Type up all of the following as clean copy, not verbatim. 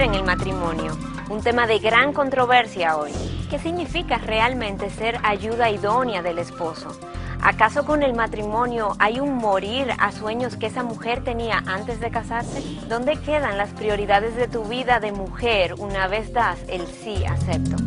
mujer en el matrimonio, un tema de gran controversia hoy. ¿Qué significa realmente ser ayuda idónea del esposo? ¿Acaso con el matrimonio hay un morir a sueños que esa mujer tenía antes de casarse? ¿Dónde quedan las prioridades de tu vida de mujer una vez das el sí acepto?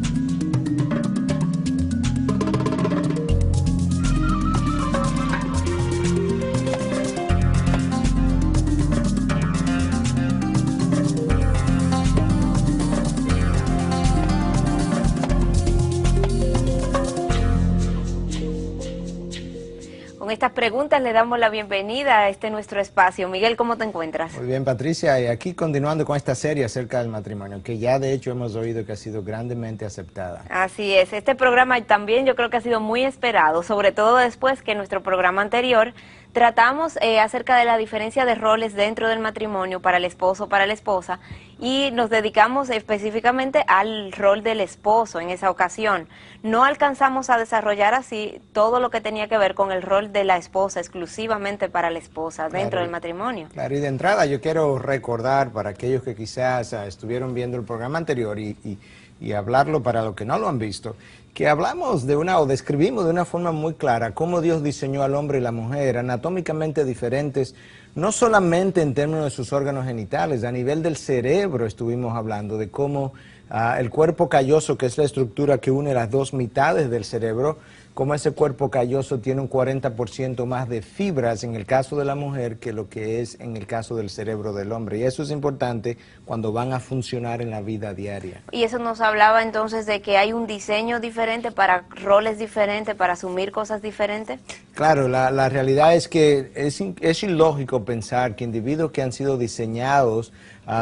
Con estas preguntas le damos la bienvenida a este nuestro espacio. Miguel, ¿cómo te encuentras? Muy bien, Patricia, y aquí continuando con esta serie acerca del matrimonio, que ya de hecho hemos oído que ha sido grandemente aceptada. Así es, este programa también yo creo que ha sido muy esperado, sobre todo después que en nuestro programa anterior tratamos acerca de la diferencia de roles dentro del matrimonio para el esposo, para la esposa, y nos dedicamos específicamente al rol del esposo en esa ocasión. No alcanzamos a desarrollar así todo lo que tenía que ver con el rol de la esposa, exclusivamente para la esposa, dentro del matrimonio. Claro, y de entrada yo quiero recordar para aquellos que quizás estuvieron viendo el programa anterior y hablarlo para los que no lo han visto, que hablamos o describimos de una forma muy clara cómo Dios diseñó al hombre y la mujer anatómicamente diferentes, no solamente en términos de sus órganos genitales, a nivel del cerebro estuvimos hablando de cómo el cuerpo calloso, que es la estructura que une las dos mitades del cerebro, cómo ese cuerpo calloso tiene un 40% más de fibras en el caso de la mujer que lo que es en el caso del cerebro del hombre. Y eso es importante cuando van a funcionar en la vida diaria. Y eso nos hablaba entonces de que hay un diseño diferente para roles diferentes, para asumir cosas diferentes. Claro, la realidad es que es ilógico pensar que individuos que han sido diseñados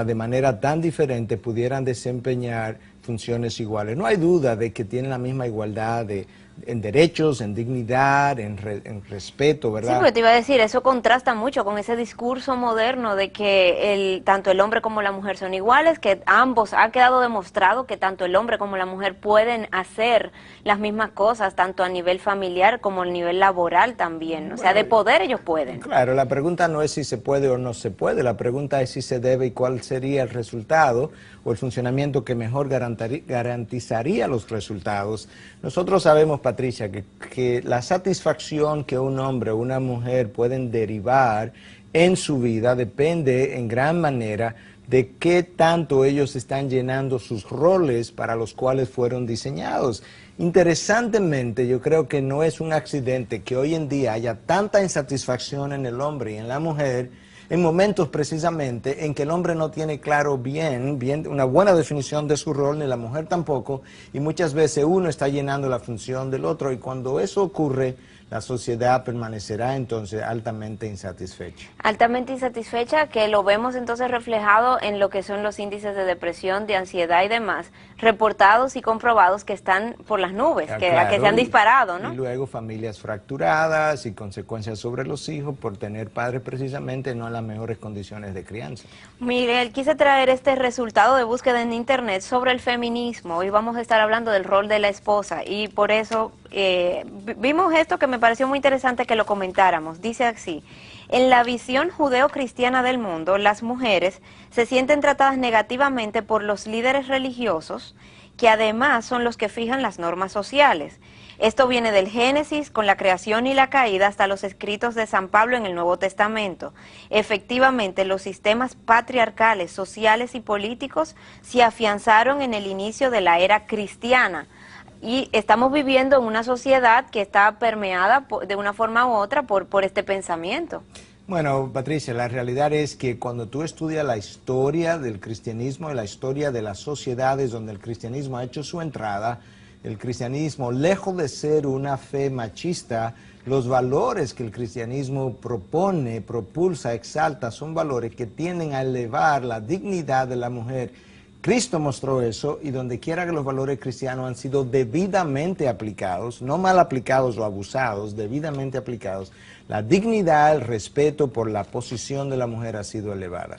de manera tan diferente pudieran desempeñar funciones iguales. No hay duda de que tienen la misma igualdad en derechos, en dignidad, en respeto, ¿verdad? Sí, porque te iba a decir, eso contrasta mucho con ese discurso moderno de que tanto el hombre como la mujer son iguales, que ambos, ha quedado demostrado que tanto el hombre como la mujer pueden hacer las mismas cosas, tanto a nivel familiar como a nivel laboral también. O sea, de poder ellos pueden. Claro, la pregunta no es si se puede o no se puede, la pregunta es si se debe y cuál sería el resultado o el funcionamiento que mejor garantizaría los resultados. Nosotros sabemos, Patricia, que la satisfacción que un hombre o una mujer pueden derivar en su vida depende en gran manera de qué tanto ellos están llenando sus roles para los cuales fueron diseñados. Interesantemente, yo creo que no es un accidente que hoy en día haya tanta insatisfacción en el hombre y en la mujer en momentos precisamente en que el hombre no tiene claro bien una buena definición de su rol, ni la mujer tampoco, y muchas veces uno está llenando la función del otro, y cuando eso ocurre, la sociedad permanecerá entonces altamente insatisfecha. Altamente insatisfecha, que lo vemos entonces reflejado en lo que son los índices de depresión, de ansiedad y demás, reportados y comprobados que están por las nubes, Claro, que se han disparado, ¿no? Y luego familias fracturadas y consecuencias sobre los hijos por tener padres precisamente no en las mejores condiciones de crianza. Miguel, quise traer este resultado de búsqueda en internet sobre el feminismo. Hoy vamos a estar hablando del rol de la esposa y por eso vimos esto que me pareció muy interesante que lo comentáramos. Dice así: en la visión judeo-cristiana del mundo, las mujeres se sienten tratadas negativamente por los líderes religiosos, que además son los que fijan las normas sociales. Esto viene del Génesis, con la creación y la caída, hasta los escritos de San Pablo en el Nuevo Testamento. Efectivamente, los sistemas patriarcales, sociales y políticos se afianzaron en el inicio de la era cristiana. Y estamos viviendo en una sociedad que está permeada de una forma u otra por este pensamiento. Bueno, Patricia, la realidad es que cuando tú estudias la historia del cristianismo y la historia de las sociedades donde el cristianismo ha hecho su entrada, el cristianismo, lejos de ser una fe machista, los valores que el cristianismo propone, propulsa, exalta, son valores que tienden a elevar la dignidad de la mujer. Cristo mostró eso, y donde quiera que los valores cristianos han sido debidamente aplicados, no mal aplicados o abusados, debidamente aplicados, la dignidad, el respeto por la posición de la mujer ha sido elevada.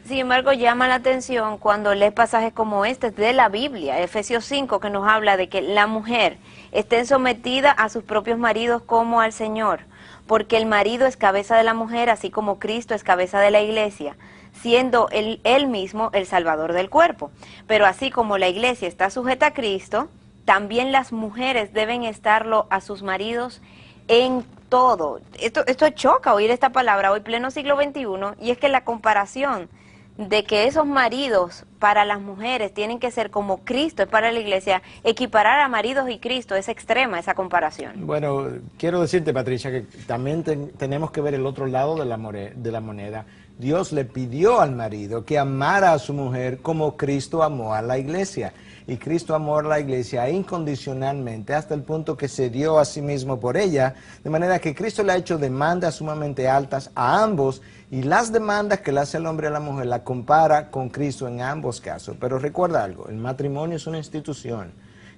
Sin embargo, llama la atención cuando lees pasajes como este de la Biblia, Efesios 5, que nos habla de que la mujer esté sometida a sus propios maridos como al Señor. porque el marido es cabeza de la mujer, así como Cristo es cabeza de la iglesia, siendo él mismo el salvador del cuerpo. Pero así como la iglesia está sujeta a Cristo, también las mujeres deben estarlo a sus maridos en todo. Esto choca oír esta palabra hoy, pleno siglo XXI, y es que la comparación de que esos maridos para las mujeres tienen que ser como Cristo es para la iglesia, equiparar a maridos y Cristo, es extrema esa comparación. Bueno, quiero decirte, Patricia, que también tenemos que ver el otro lado de la moneda. Dios le pidió al marido que amara a su mujer como Cristo amó a la iglesia. Y Cristo amó a la iglesia incondicionalmente hasta el punto que se dio a sí mismo por ella, de manera que Cristo le ha hecho demandas sumamente altas a ambos, y las demandas que le hace el hombre a la mujer la compara con Cristo en ambos casos. Pero recuerda algo, el matrimonio es una institución.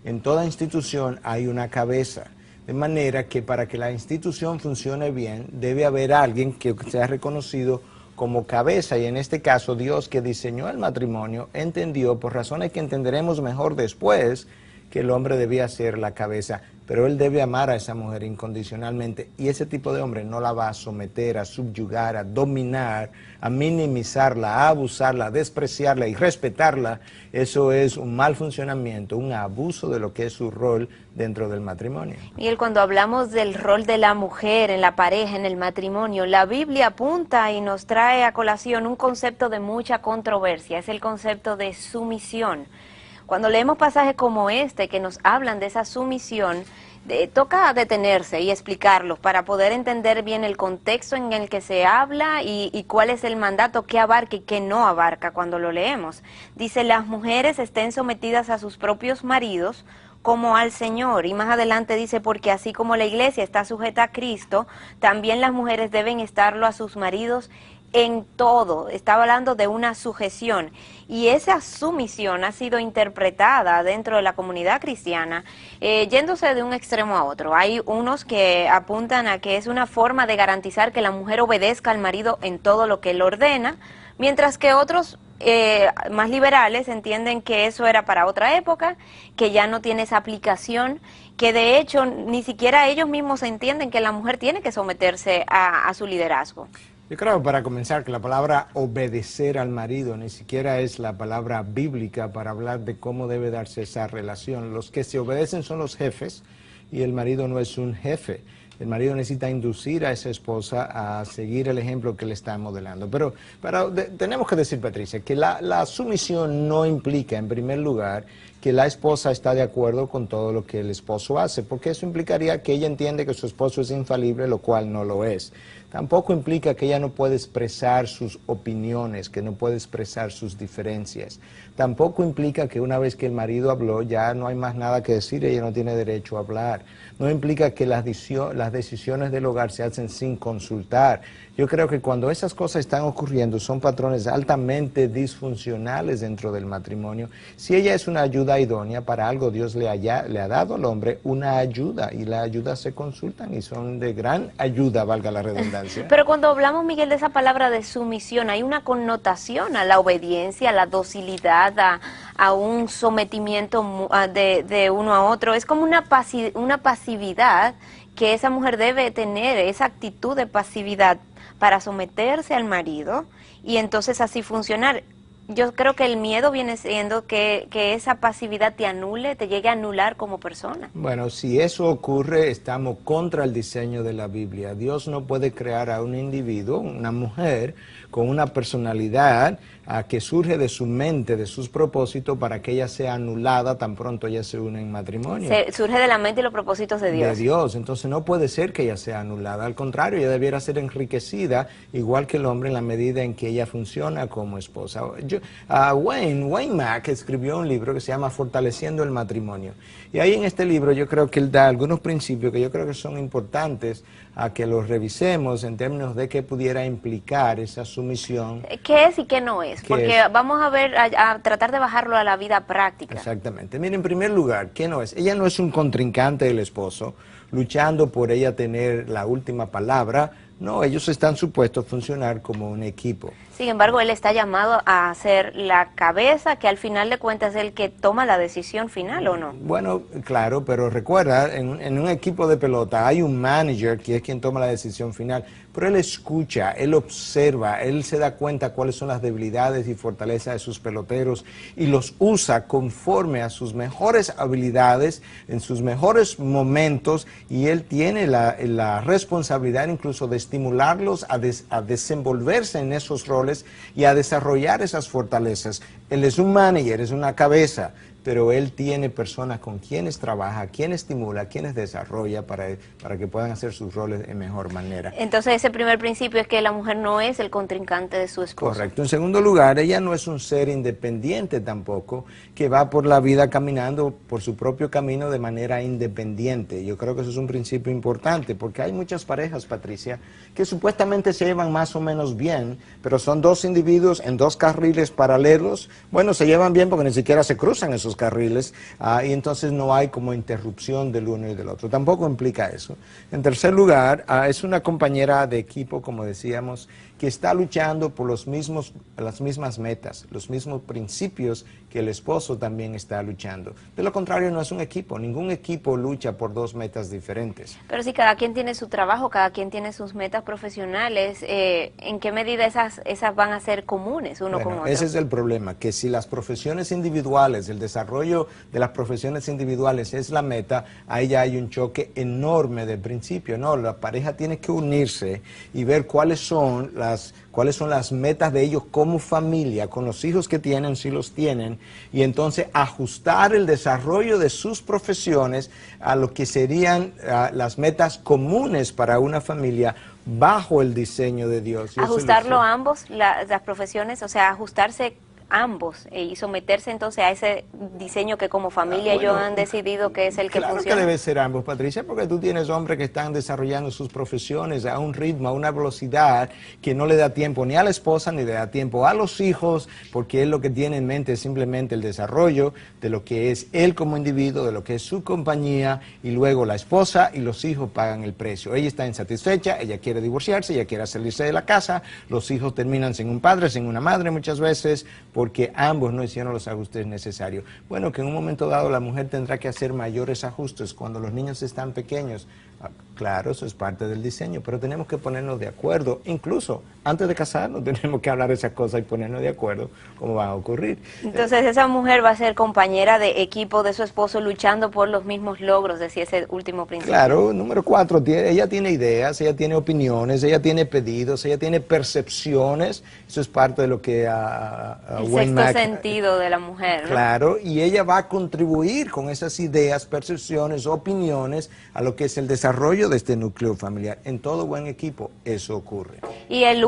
En toda institución hay una cabeza. De manera que para que la institución funcione bien, debe haber alguien que sea reconocido como cabeza, y en este caso Dios, que diseñó el matrimonio, entendió, por razones que entenderemos mejor después, que el hombre debía ser la cabeza, pero él debe amar a esa mujer incondicionalmente, y ese tipo de hombre no la va a someter, a subyugar, a dominar, a minimizarla, a abusarla, a despreciarla y respetarla. Eso es un mal funcionamiento, un abuso de lo que es su rol dentro del matrimonio. Miguel, cuando hablamos del rol de la mujer en la pareja, en el matrimonio, la Biblia apunta y nos trae a colación un concepto de mucha controversia, es el concepto de sumisión. Cuando leemos pasajes como este que nos hablan de esa sumisión, toca detenerse y explicarlos para poder entender bien el contexto en el que se habla y cuál es el mandato que abarca y que no abarca cuando lo leemos. Dice, las mujeres estén sometidas a sus propios maridos como al Señor, y más adelante dice, porque así como la iglesia está sujeta a Cristo, también las mujeres deben estarlo a sus maridos en todo. Estaba hablando de una sujeción, y esa sumisión ha sido interpretada dentro de la comunidad cristiana yéndose de un extremo a otro. Hay unos que apuntan a que es una forma de garantizar que la mujer obedezca al marido en todo lo que él ordena, mientras que otros más liberales entienden que eso era para otra época, que ya no tiene esa aplicación, que de hecho ni siquiera ellos mismos entienden que la mujer tiene que someterse a su liderazgo. Yo creo, para comenzar, que la palabra obedecer al marido ni siquiera es la palabra bíblica para hablar de cómo debe darse esa relación. Los que se obedecen son los jefes, y el marido no es un jefe. El marido necesita inducir a esa esposa a seguir el ejemplo que le está modelando. Pero tenemos que decir, Patricia, que la sumisión no implica, en primer lugar, que la esposa está de acuerdo con todo lo que el esposo hace, porque eso implicaría que ella entiende que su esposo es infalible, lo cual no lo es. Tampoco implica que ella no puede expresar sus opiniones, que no puede expresar sus diferencias. Tampoco implica que una vez que el marido habló ya no hay más nada que decir, ella no tiene derecho a hablar. No implica que las decisiones del hogar se hacen sin consultar. Yo creo que cuando esas cosas están ocurriendo son patrones altamente disfuncionales dentro del matrimonio. Si ella es una ayuda idónea para algo, Dios le ha dado al hombre una ayuda, y las ayudas se consultan y son de gran ayuda, valga la redundancia. Pero cuando hablamos, Miguel, de esa palabra de sumisión, hay una connotación a la obediencia, a la docilidad, a un sometimiento de uno a otro. Es como una pasividad que esa mujer debe tener, esa actitud de pasividad para someterse al marido y entonces así funcionar. Yo creo que el miedo viene siendo que esa pasividad te anule, te llegue a anular como persona. Bueno, si eso ocurre, estamos contra el diseño de la Biblia. Dios no puede crear a un individuo, una mujer, con una personalidad que surge de su mente, de sus propósitos, para que ella sea anulada tan pronto ella se une en matrimonio. Surge de la mente y los propósitos de Dios. De Dios, entonces no puede ser que ella sea anulada, al contrario, ella debiera ser enriquecida, igual que el hombre, en la medida en que ella funciona como esposa. Wayne Mack escribió un libro que se llama Fortaleciendo el Matrimonio, y ahí en este libro yo creo que él da algunos principios que yo creo que son importantes a que los revisemos en términos de qué pudiera implicar esa sumisión. ¿Qué es y qué no es? Porque vamos a ver, a tratar de bajarlo a la vida práctica. Exactamente. Mire, en primer lugar, ¿qué no es? Ella no es un contrincante del esposo, luchando por ella tener la última palabra, No, ellos están supuestos a funcionar como un equipo. Sin embargo, él está llamado a ser la cabeza, que al final de cuentas es el que toma la decisión final, ¿o no? Bueno, claro, pero recuerda, en un equipo de pelota hay un manager que es quien toma la decisión final, pero él escucha, él observa, él se da cuenta cuáles son las debilidades y fortalezas de sus peloteros y los usa conforme a sus mejores habilidades, en sus mejores momentos, y él tiene la responsabilidad incluso de estimularlos a desenvolverse en esos roles y a desarrollar esas fortalezas. Él es un manager, es una cabeza, pero él tiene personas con quienes trabaja, quienes estimula, quienes desarrolla para que puedan hacer sus roles de mejor manera. Entonces ese primer principio es que la mujer no es el contrincante de su esposo. Correcto. En segundo lugar, ella no es un ser independiente tampoco, que va por la vida caminando por su propio camino de manera independiente. Yo creo que eso es un principio importante, porque hay muchas parejas, Patricia, que supuestamente se llevan más o menos bien, pero son dos individuos en dos carriles paralelos. Bueno, se llevan bien porque ni siquiera se cruzan esos carriles, y entonces no hay como interrupción del uno y del otro. Tampoco implica eso. En tercer lugar, es una compañera de equipo, como decíamos, que está luchando por las mismas metas, los mismos principios que el esposo también está luchando. De lo contrario, no es un equipo. Ningún equipo lucha por dos metas diferentes. Pero si cada quien tiene su trabajo, cada quien tiene sus metas profesionales, ¿en qué medida esas van a ser comunes uno con otro? Ese es el problema, que si las profesiones individuales, el desarrollo de las profesiones individuales es la meta, ahí ya hay un choque enorme del principio. No, la pareja tiene que unirse y ver cuáles son las metas de ellos como familia, con los hijos que tienen, si los tienen, y entonces ajustar el desarrollo de sus profesiones a lo que serían las metas comunes para una familia bajo el diseño de Dios. Ajustarlo a ambos, las profesiones, o sea, ajustarse ambos y someterse entonces a ese diseño que como familia ellos han decidido que es el que funciona. Claro que debe ser ambos, Patricia, porque tú tienes hombres que están desarrollando sus profesiones a un ritmo, a una velocidad que no le da tiempo ni a la esposa ni le da tiempo a los hijos, porque él lo que tiene en mente es simplemente el desarrollo de lo que es él como individuo, de lo que es su compañía, y luego la esposa y los hijos pagan el precio. Ella está insatisfecha, ella quiere divorciarse, ella quiere salirse de la casa, los hijos terminan sin un padre, sin una madre muchas veces, porque ambos no hicieron los ajustes necesarios. Bueno, que en un momento dado la mujer tendrá que hacer mayores ajustes cuando los niños están pequeños. Claro, eso es parte del diseño, pero tenemos que ponernos de acuerdo. Incluso antes de casarnos tenemos que hablar de esas cosas y ponernos de acuerdo cómo va a ocurrir. Entonces esa mujer va a ser compañera de equipo de su esposo luchando por los mismos logros, decía ese último principio. Claro, número 4, ella tiene ideas, ella tiene opiniones, ella tiene pedidos, ella tiene percepciones. Eso es parte de lo que el sexto sentido de la mujer, ¿no? Claro, y ella va a contribuir con esas ideas, percepciones, opiniones a lo que es el desarrollo de este núcleo familiar. En todo buen equipo eso ocurre. Y el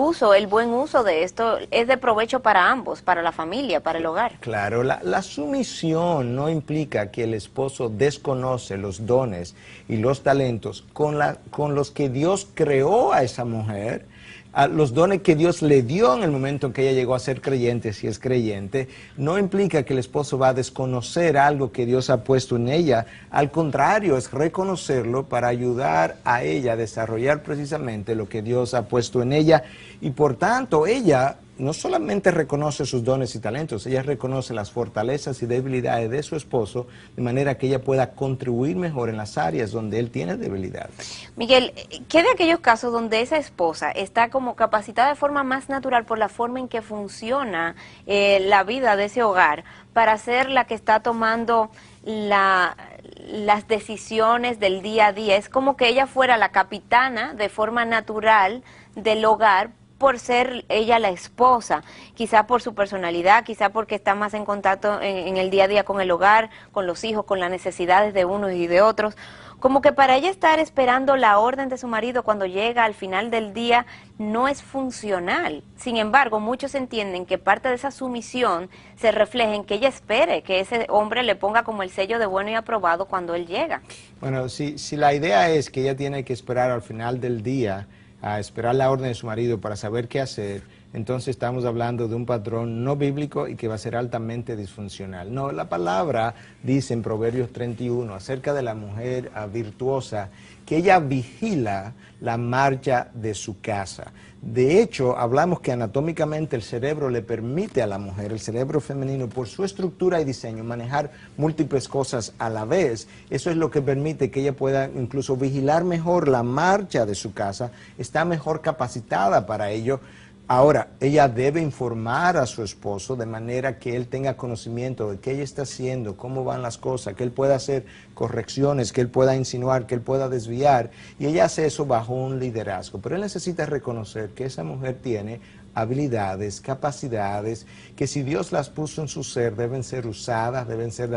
buen uso de esto es de provecho para ambos, para la familia, para el hogar. Claro, la sumisión no implica que el esposo desconoce los dones y los talentos con los que Dios creó a esa mujer, a los dones que Dios le dio en el momento en que ella llegó a ser creyente, si es creyente. No implica que el esposo va a desconocer algo que Dios ha puesto en ella. Al contrario, es reconocerlo para ayudar a ella a desarrollar precisamente lo que Dios ha puesto en ella. Y por tanto, ella no solamente reconoce sus dones y talentos, ella reconoce las fortalezas y debilidades de su esposo, de manera que ella pueda contribuir mejor en las áreas donde él tiene debilidades. Miguel, ¿qué de aquellos casos donde esa esposa está como capacitada de forma más natural por la forma en que funciona la vida de ese hogar para ser la que está tomando las decisiones del día a día? Es como que ella fuera la capitana de forma natural del hogar, por ser ella la esposa, quizá por su personalidad, quizá porque está más en contacto en el día a día con el hogar, con los hijos, con las necesidades de unos y de otros. Como que para ella estar esperando la orden de su marido cuando llega al final del día no es funcional. Sin embargo, muchos entienden que parte de esa sumisión se refleja en que ella espere que ese hombre le ponga como el sello de bueno y aprobado cuando él llega. Bueno, si la idea es que ella tiene que esperar al final del día a esperar la orden de su marido para saber qué hacer, entonces estamos hablando de un patrón no bíblico y que va a ser altamente disfuncional. No, la palabra dice en Proverbios 31 acerca de la mujer virtuosa que ella vigila la marcha de su casa. De hecho, hablamos que anatómicamente el cerebro le permite a la mujer, el cerebro femenino, por su estructura y diseño, manejar múltiples cosas a la vez. Eso es lo que permite que ella pueda incluso vigilar mejor la marcha de su casa, está mejor capacitada para ello. Ahora, ella debe informar a su esposo de manera que él tenga conocimiento de qué ella está haciendo, cómo van las cosas, que él pueda hacer correcciones, que él pueda insinuar, que él pueda desviar, y ella hace eso bajo un liderazgo. Pero él necesita reconocer que esa mujer tiene habilidades, capacidades, que si Dios las puso en su ser, deben ser usadas, deben ser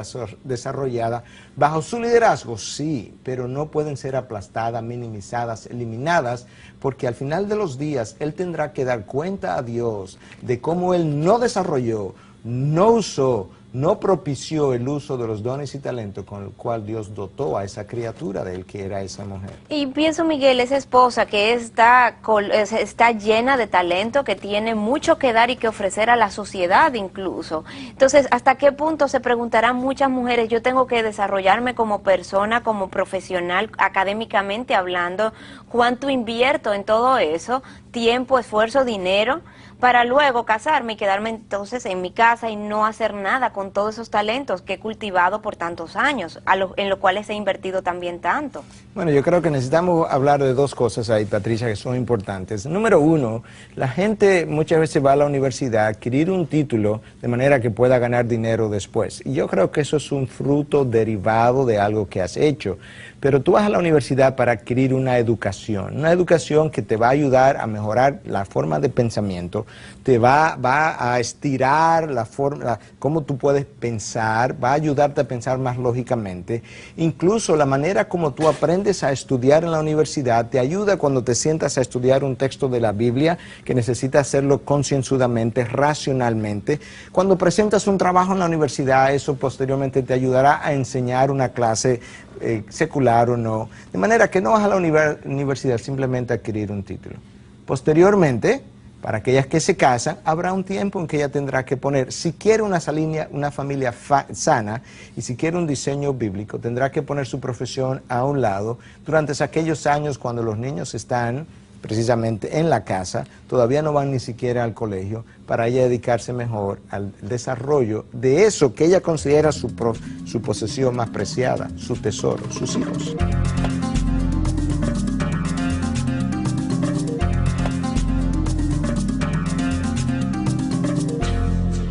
desarrolladas bajo su liderazgo, sí, pero no pueden ser aplastadas, minimizadas, eliminadas, porque al final de los días él tendrá que dar cuenta a Dios de cómo él no desarrolló, no usó, no propició el uso de los dones y talentos con el cual Dios dotó a esa criatura de él, que era esa mujer. Y pienso, Miguel, esa esposa que está llena de talento, que tiene mucho que dar y que ofrecer a la sociedad incluso. Entonces, ¿hasta qué punto se preguntarán muchas mujeres, yo tengo que desarrollarme como persona, como profesional, académicamente hablando? ¿Cuánto invierto en todo eso? Tiempo, esfuerzo, dinero, para luego casarme y quedarme entonces en mi casa y no hacer nada con todos esos talentos que he cultivado por tantos años, en los cuales he invertido también tanto. Bueno, yo creo que necesitamos hablar de dos cosas ahí, Patricia, que son importantes. Número uno, la gente muchas veces va a la universidad a adquirir un título de manera que pueda ganar dinero después. Y yo creo que eso es un fruto derivado de algo que has hecho. Pero tú vas a la universidad para adquirir una educación que te va a ayudar a mejorar la forma de pensamiento, te va a estirar la forma, cómo tú puedes pensar, va a ayudarte a pensar más lógicamente. Incluso la manera como tú aprendes a estudiar en la universidad te ayuda cuando te sientas a estudiar un texto de la Biblia, que necesitas hacerlo concienzudamente, racionalmente. Cuando presentas un trabajo en la universidad, eso posteriormente te ayudará a enseñar una clase secular o no, de manera que no vas a la universidad simplemente a adquirir un título. Posteriormente, para aquellas que se casan, habrá un tiempo en que ella tendrá que poner, si quiere una familia sana y si quiere un diseño bíblico, tendrá que poner su profesión a un lado durante aquellos años cuando los niños están precisamente en la casa, todavía no van ni siquiera al colegio, para ella dedicarse mejor al desarrollo de eso que ella considera su posesión más preciada, su tesoro, sus hijos.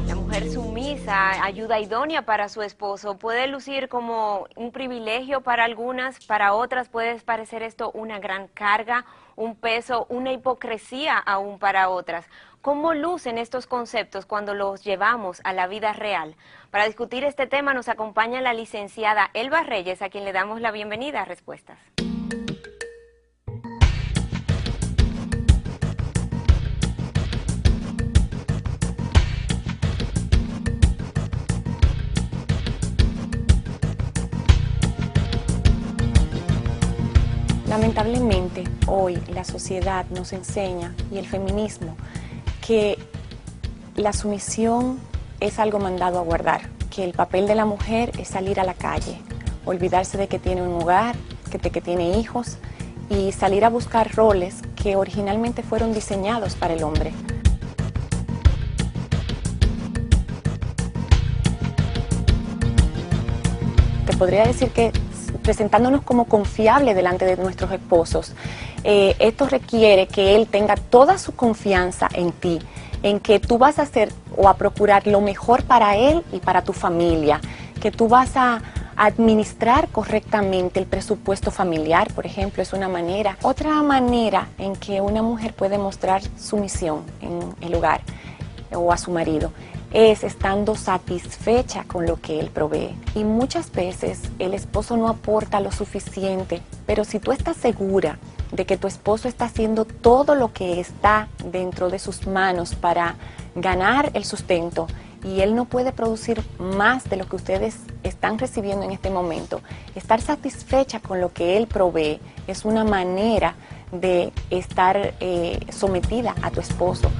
La mujer sumisa, ayuda idónea para su esposo, puede lucir como un privilegio para algunas, para otras puede parecer esto una gran carga, un peso, una hipocresía aún para otras. ¿Cómo lucen estos conceptos cuando los llevamos a la vida real? Para discutir este tema nos acompaña la licenciada Elba Reyes, a quien le damos la bienvenida a Respuestas. Lamentablemente, hoy la sociedad nos enseña, y el feminismo, que la sumisión es algo mandado a guardar, que el papel de la mujer es salir a la calle, olvidarse de que tiene un hogar, de que tiene hijos, y salir a buscar roles que originalmente fueron diseñados para el hombre. Te podría decir que presentándonos como confiable delante de nuestros esposos, esto requiere que él tenga toda su confianza en ti, en que tú vas a hacer o a procurar lo mejor para él y para tu familia, que tú vas a administrar correctamente el presupuesto familiar, por ejemplo, es una manera. Otra manera en que una mujer puede mostrar sumisión en el hogar o a su marido es estando satisfecha con lo que él provee. Y muchas veces el esposo no aporta lo suficiente, pero si tú estás segura de que tu esposo está haciendo todo lo que está dentro de sus manos para ganar el sustento y él no puede producir más de lo que ustedes están recibiendo en este momento, estar satisfecha con lo que él provee es una manera de estar sometida a tu esposo.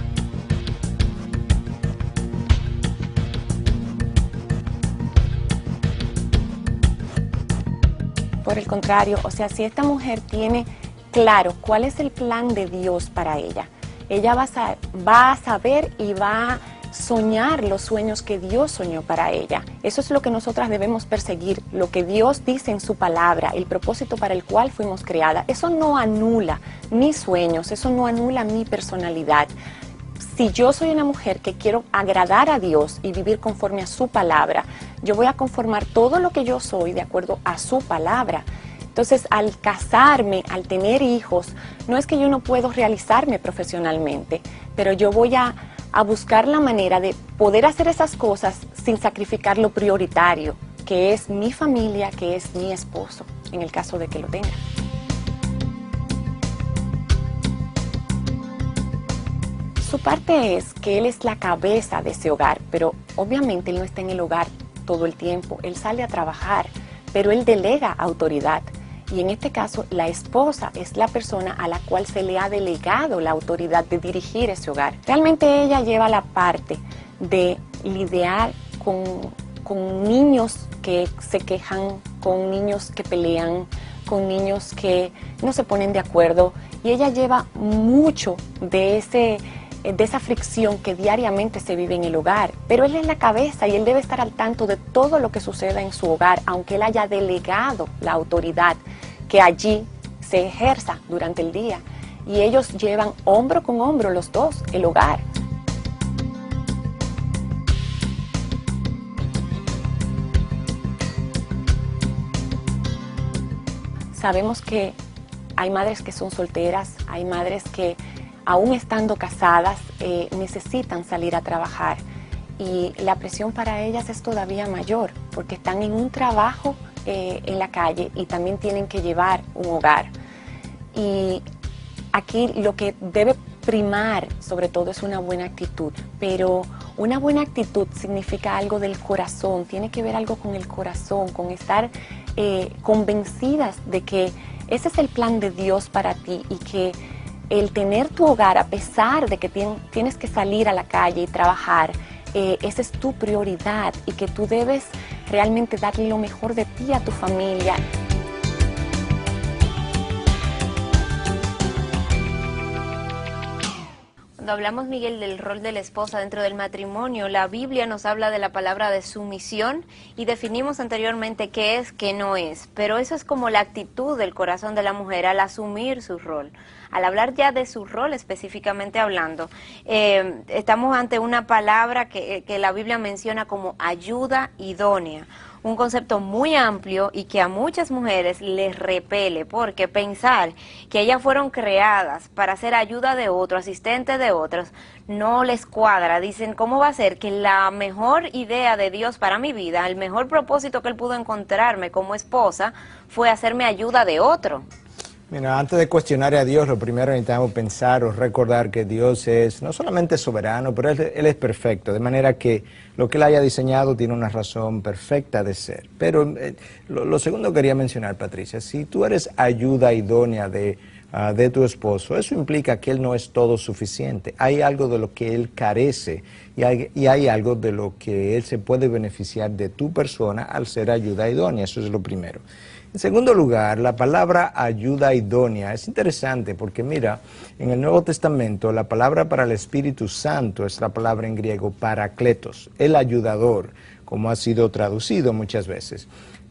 Por el contrario, o sea, si esta mujer tiene claro cuál es el plan de Dios para ella, ella va a saber y va a soñar los sueños que Dios soñó para ella. Eso es lo que nosotras debemos perseguir, lo que Dios dice en su palabra, el propósito para el cual fuimos creadas. Eso no anula mis sueños, eso no anula mi personalidad. Si yo soy una mujer que quiero agradar a Dios y vivir conforme a su palabra, yo voy a conformar todo lo que yo soy de acuerdo a su palabra. Entonces, al casarme, al tener hijos, no es que yo no puedo realizarme profesionalmente, pero yo voy a buscar la manera de poder hacer esas cosas sin sacrificar lo prioritario, que es mi familia, que es mi esposo, en el caso de que lo tenga. Su parte es que él es la cabeza de ese hogar, pero obviamente él no está en el hogar todo el tiempo, él sale a trabajar, pero él delega autoridad. Y en este caso, la esposa es la persona a la cual se le ha delegado la autoridad de dirigir ese hogar. Realmente ella lleva la parte de lidiar con niños que se quejan, con niños que pelean, con niños que no se ponen de acuerdo. Y ella lleva mucho de esa fricción que diariamente se vive en el hogar, pero él es la cabeza y él debe estar al tanto de todo lo que suceda en su hogar, aunque él haya delegado la autoridad que allí se ejerza durante el día. Y ellos llevan hombro con hombro los dos el hogar. Sabemos que hay madres que son solteras, hay madres que aún estando casadas, necesitan salir a trabajar y la presión para ellas es todavía mayor porque están en un trabajo en la calle y también tienen que llevar un hogar. Y aquí lo que debe primar sobre todo es una buena actitud, pero una buena actitud significa algo del corazón, tiene que ver algo con el corazón, con estar convencidas de que ese es el plan de Dios para ti y que el tener tu hogar, a pesar de que tienes que salir a la calle y trabajar, esa es tu prioridad y que tú debes realmente darle lo mejor de ti a tu familia. Cuando hablamos, Miguel, del rol de la esposa dentro del matrimonio, la Biblia nos habla de la palabra de sumisión y definimos anteriormente qué es, qué no es, pero eso es como la actitud del corazón de la mujer al asumir su rol. Al hablar ya de su rol específicamente hablando, estamos ante una palabra que la Biblia menciona como ayuda idónea. Un concepto muy amplio y que a muchas mujeres les repele, porque pensar que ellas fueron creadas para ser ayuda de otro, asistente de otros, no les cuadra. Dicen, ¿cómo va a ser que la mejor idea de Dios para mi vida, el mejor propósito que Él pudo encontrarme como esposa, fue hacerme ayuda de otro? Mira, antes de cuestionar a Dios, lo primero necesitamos pensar o recordar que Dios es no solamente soberano, pero Él es perfecto, de manera que lo que Él haya diseñado tiene una razón perfecta de ser. Pero lo segundo que quería mencionar, Patricia, si tú eres ayuda idónea de tu esposo, eso implica que Él no es todo suficiente. Hay algo de lo que Él carece y hay algo de lo que Él se puede beneficiar de tu persona al ser ayuda idónea, eso es lo primero. En segundo lugar, la palabra ayuda idónea es interesante porque mira, en el Nuevo Testamento la palabra para el Espíritu Santo es la palabra en griego parakletos, el ayudador, como ha sido traducido muchas veces.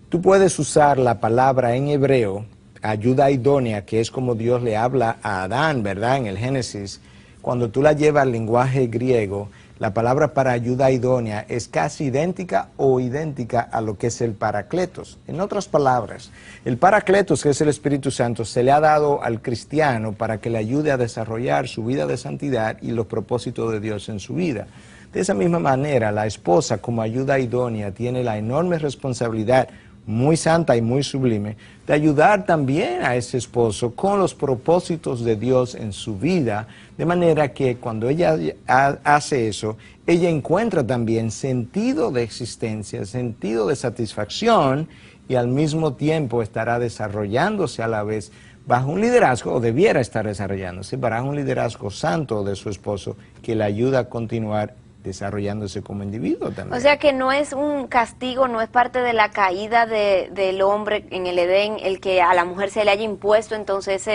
Tú puedes usar la palabra en hebreo, ayuda idónea, que es como Dios le habla a Adán, ¿verdad? En el Génesis, cuando tú la llevas al lenguaje griego, la palabra para ayuda idónea es casi idéntica o idéntica a lo que es el paracletos. En otras palabras, el paracletos, que es el Espíritu Santo, se le ha dado al cristiano para que le ayude a desarrollar su vida de santidad y los propósitos de Dios en su vida. De esa misma manera, la esposa como ayuda idónea tiene la enorme responsabilidad muy santa y muy sublime, de ayudar también a ese esposo con los propósitos de Dios en su vida, de manera que cuando ella hace eso, ella encuentra también sentido de existencia, sentido de satisfacción y al mismo tiempo estará desarrollándose a la vez bajo un liderazgo, o debiera estar desarrollándose, bajo un liderazgo santo de su esposo que le ayuda a continuar desarrollándose como individuo también. O sea que no es un castigo, no es parte de la caída del hombre en el Edén, el que a la mujer se le haya impuesto entonces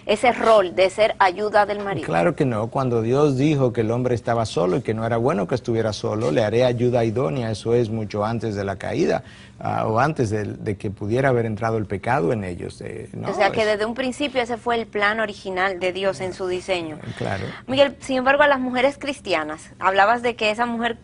ese rol de ser ayuda del marido. Claro que no. Cuando Dios dijo que el hombre estaba solo y que no era bueno que estuviera solo, le haré ayuda idónea, eso es mucho antes de la caída, o antes de que pudiera haber entrado el pecado en ellos. No, o sea que desde un principio ese fue el plan original de Dios en su diseño. Claro. Miguel, sin embargo, a las mujeres cristianas, hablabas de que esa mujer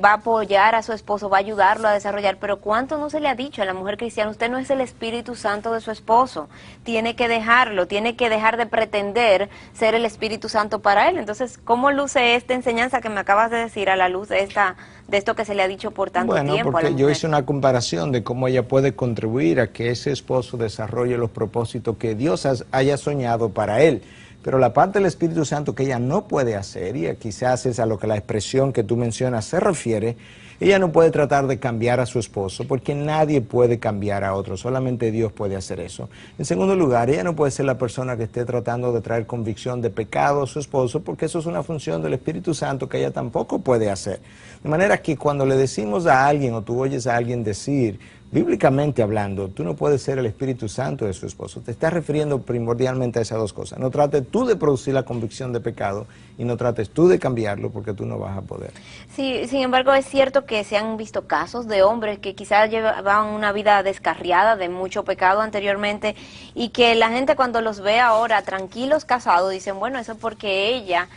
va a apoyar a su esposo, va a ayudarlo a desarrollar, pero ¿cuánto no se le ha dicho a la mujer cristiana? Usted no es el Espíritu Santo de su esposo, tiene que dejarlo, tiene que dejar de pretender ser el Espíritu Santo para él. Entonces, ¿cómo luce esta enseñanza que me acabas de decir a la luz de esto que se le ha dicho por tanto tiempo a la porque mujer? yo hice una comparación de cómo ella puede contribuir a que ese esposo desarrolle los propósitos que Dios haya soñado para él. Pero la parte del Espíritu Santo que ella no puede hacer, y quizás es a lo que la expresión que tú mencionas se refiere, ella no puede tratar de cambiar a su esposo, porque nadie puede cambiar a otro, solamente Dios puede hacer eso. En segundo lugar, ella no puede ser la persona que esté tratando de traer convicción de pecado a su esposo, porque eso es una función del Espíritu Santo que ella tampoco puede hacer. De manera que cuando le decimos a alguien, o tú oyes a alguien decir, bíblicamente hablando, tú no puedes ser el Espíritu Santo de su esposo. Te estás refiriendo primordialmente a esas dos cosas. No trates tú de producir la convicción de pecado y no trates tú de cambiarlo, porque tú no vas a poder. Sí, sin embargo, es cierto que se han visto casos de hombres que quizás llevaban una vida descarriada de mucho pecado anteriormente y que la gente cuando los ve ahora tranquilos casados dicen, bueno, eso es porque ella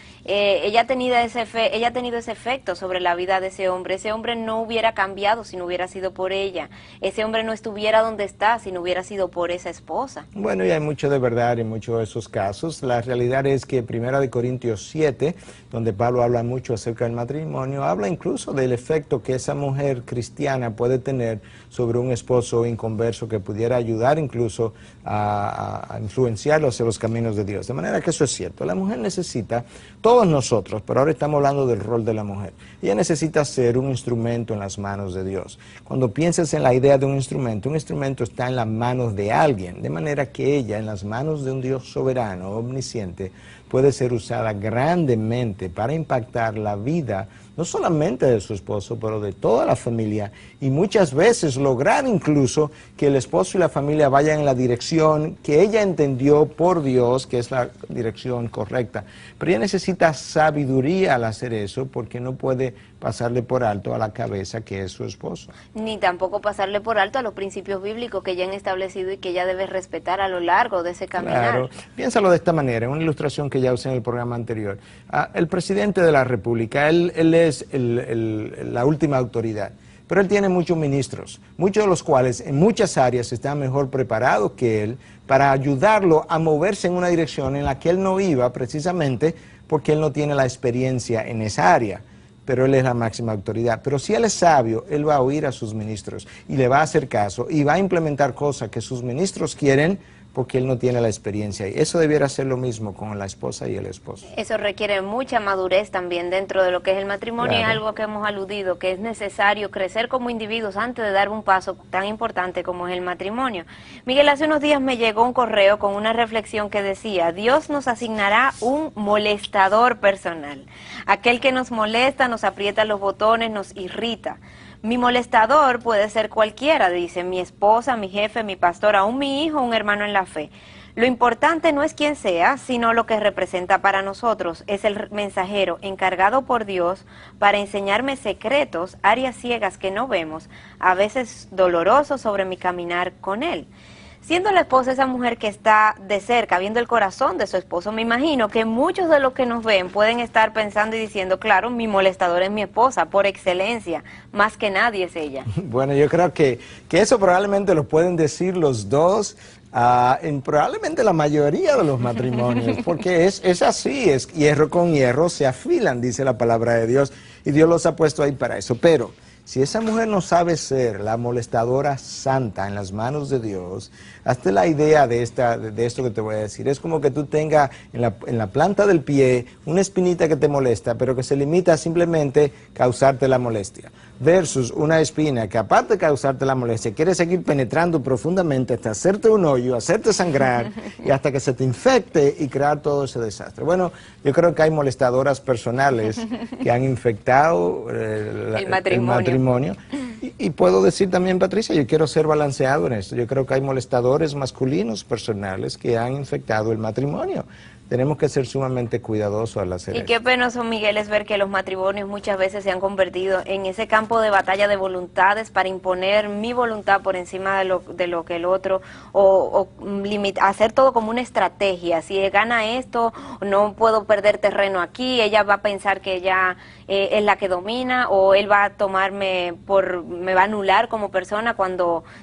ha tenido ese efecto sobre la vida de ese hombre. Ese hombre no hubiera cambiado si no hubiera sido por ella. Ese hombre no estuviera donde está si no hubiera sido por esa esposa. Bueno, y hay mucho de verdad en muchos de esos casos. La realidad es que 1 Corintios 7, donde Pablo habla mucho acerca del matrimonio, habla incluso del efecto que esa mujer cristiana puede tener sobre un esposo inconverso que pudiera ayudar incluso a influenciarlo hacia los caminos de Dios. De manera que eso es cierto. La mujer necesita, todos nosotros, pero ahora estamos hablando del rol de la mujer, ella necesita ser un instrumento en las manos de Dios. Cuando piensas en la idea de un instrumento está en las manos de alguien, de manera que ella, en las manos de un Dios soberano, omnisciente, puede ser usada grandemente para impactar la vida, no solamente de su esposo, pero de toda la familia, y muchas veces lograr incluso que el esposo y la familia vayan en la dirección que ella entendió por Dios, que es la dirección correcta. Pero ella necesita sabiduría al hacer eso, porque no puede pasarle por alto a la cabeza que es su esposo. Ni tampoco pasarle por alto a los principios bíblicos que ella han establecido y que ella debe respetar a lo largo de ese caminar. Claro, piénsalo de esta manera, una ilustración que ya usé en el programa anterior. El presidente de la República, él es la última autoridad, pero él tiene muchos ministros, muchos de los cuales en muchas áreas están mejor preparados que él para ayudarlo a moverse en una dirección en la que él no iba, precisamente porque él no tiene la experiencia en esa área. Pero él es la máxima autoridad. Pero si él es sabio, él va a oír a sus ministros y le va a hacer caso y va a implementar cosas que sus ministros quieren, porque él no tiene la experiencia. Y eso debiera ser lo mismo con la esposa y el esposo. Eso requiere mucha madurez también dentro de lo que es el matrimonio. Claro. Es algo que hemos aludido, que es necesario crecer como individuos antes de dar un paso tan importante como es el matrimonio. Miguel, hace unos días me llegó un correo con una reflexión que decía: Dios nos asignará un molestador personal. Aquel que nos molesta, nos aprieta los botones, nos irrita. Mi molestador puede ser cualquiera, dice, mi esposa, mi jefe, mi pastor, aún mi hijo, un hermano en la fe. Lo importante no es quién sea, sino lo que representa para nosotros. Es el mensajero encargado por Dios para enseñarme secretos, áreas ciegas que no vemos, a veces dolorosos sobre mi caminar con Él. Siendo la esposa esa mujer que está de cerca, viendo el corazón de su esposo, me imagino que muchos de los que nos ven pueden estar pensando y diciendo, claro, mi molestador es mi esposa, por excelencia, más que nadie es ella. Bueno, yo creo que eso probablemente lo pueden decir los dos, en probablemente la mayoría de los matrimonios, porque es así, es hierro con hierro se afilan, dice la palabra de Dios, y Dios los ha puesto ahí para eso. Pero si esa mujer no sabe ser la molestadora santa en las manos de Dios, hazte la idea de esto que te voy a decir. Es como que tú tengas en la planta del pie una espinita que te molesta, pero que se limita a simplemente causarte la molestia. versus una espina que aparte de causarte la molestia, quiere seguir penetrando profundamente hasta hacerte un hoyo, hacerte sangrar y hasta que se te infecte y crear todo ese desastre. Bueno, yo creo que hay molestadoras personales que han infectado el matrimonio. Y puedo decir también, Patricia, yo quiero ser balanceado en esto. Yo creo que hay molestadores masculinos personales que han infectado el matrimonio. Tenemos que ser sumamente cuidadosos al hacer eso. Y qué penoso, Miguel, es ver que los matrimonios muchas veces se han convertido en ese campo de batalla de voluntades para imponer mi voluntad por encima de lo que el otro, o hacer todo como una estrategia. Si gana esto, no puedo perder terreno aquí, ella va a pensar que ella es la que domina, o él va a tomarme me va a anular como persona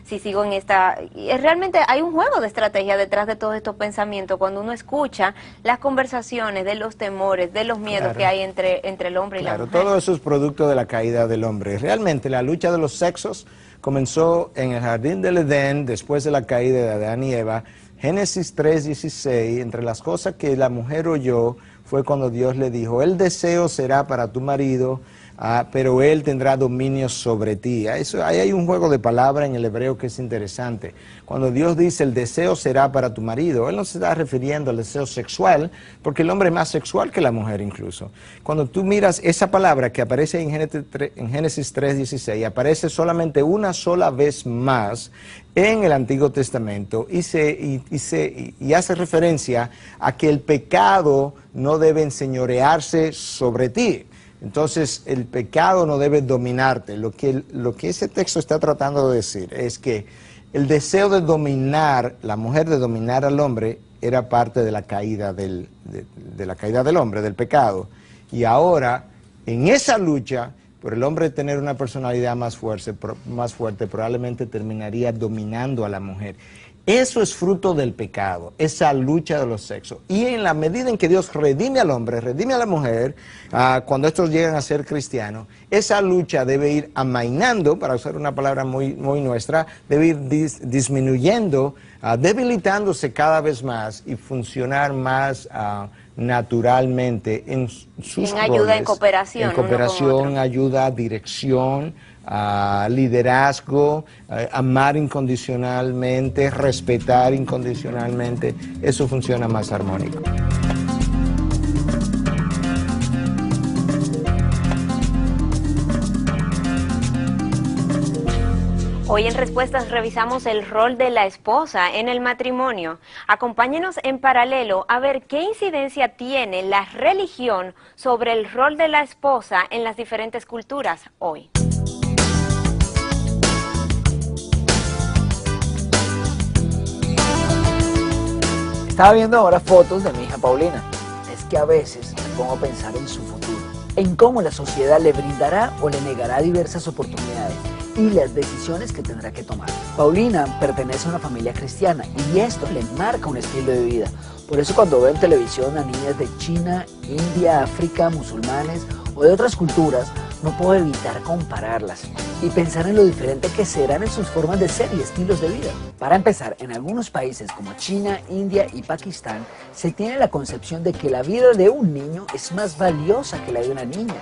si sigo en esta... Realmente hay un juego de estrategia detrás de todos estos pensamientos cuando uno escucha las conversaciones de los temores, de los miedos que hay entre el hombre y la mujer. Todo eso es producto de la caída del hombre. Realmente la lucha de los sexos comenzó en el jardín del Edén, después de la caída de Adán y Eva. Génesis 3:16, entre las cosas que la mujer oyó fue cuando Dios le dijo, el deseo será para tu marido, pero él tendrá dominio sobre ti. Ahí hay un juego de palabras en el hebreo que es interesante. Cuando Dios dice el deseo será para tu marido, él no se está refiriendo al deseo sexual, porque el hombre es más sexual que la mujer incluso. Cuando tú miras esa palabra que aparece en Génesis 3:16, aparece solamente una sola vez más en el Antiguo Testamento y hace referencia a que el pecado no debe enseñorearse sobre ti. Entonces, el pecado no debe dominarte. Lo que ese texto está tratando de decir es que el deseo de dominar, la mujer de dominar al hombre, era parte de la caída de la caída del hombre, del pecado. Y ahora, en esa lucha, por el hombre tener una personalidad más fuerte, probablemente terminaría dominando a la mujer. Eso es fruto del pecado, esa lucha de los sexos. Y en la medida en que Dios redime al hombre, redime a la mujer, cuando estos llegan a ser cristianos, esa lucha debe ir amainando, para usar una palabra muy nuestra, debe ir disminuyendo, debilitándose cada vez más y funcionar más naturalmente en sus roles. Ayuda, en cooperación. En cooperación, ayuda, dirección, liderazgo, amar incondicionalmente, respetar incondicionalmente. Eso funciona más armónico. Hoy en Respuestas revisamos el rol de la esposa en el matrimonio. Acompáñenos en paralelo a ver qué incidencia tiene la religión sobre el rol de la esposa en las diferentes culturas hoy. Estaba viendo ahora fotos de mi hija Paulina. Es que a veces me pongo a pensar en su futuro, en cómo la sociedad le brindará o le negará diversas oportunidades y las decisiones que tendrá que tomar. Paulina pertenece a una familia cristiana y esto le marca un estilo de vida. Por eso cuando veo en televisión a niñas de China, India, África, musulmanes o de otras culturas, no puedo evitar compararlas y pensar en lo diferente que serán en sus formas de ser y estilos de vida. Para empezar, en algunos países como China, India y Pakistán, se tiene la concepción de que la vida de un niño es más valiosa que la de una niña,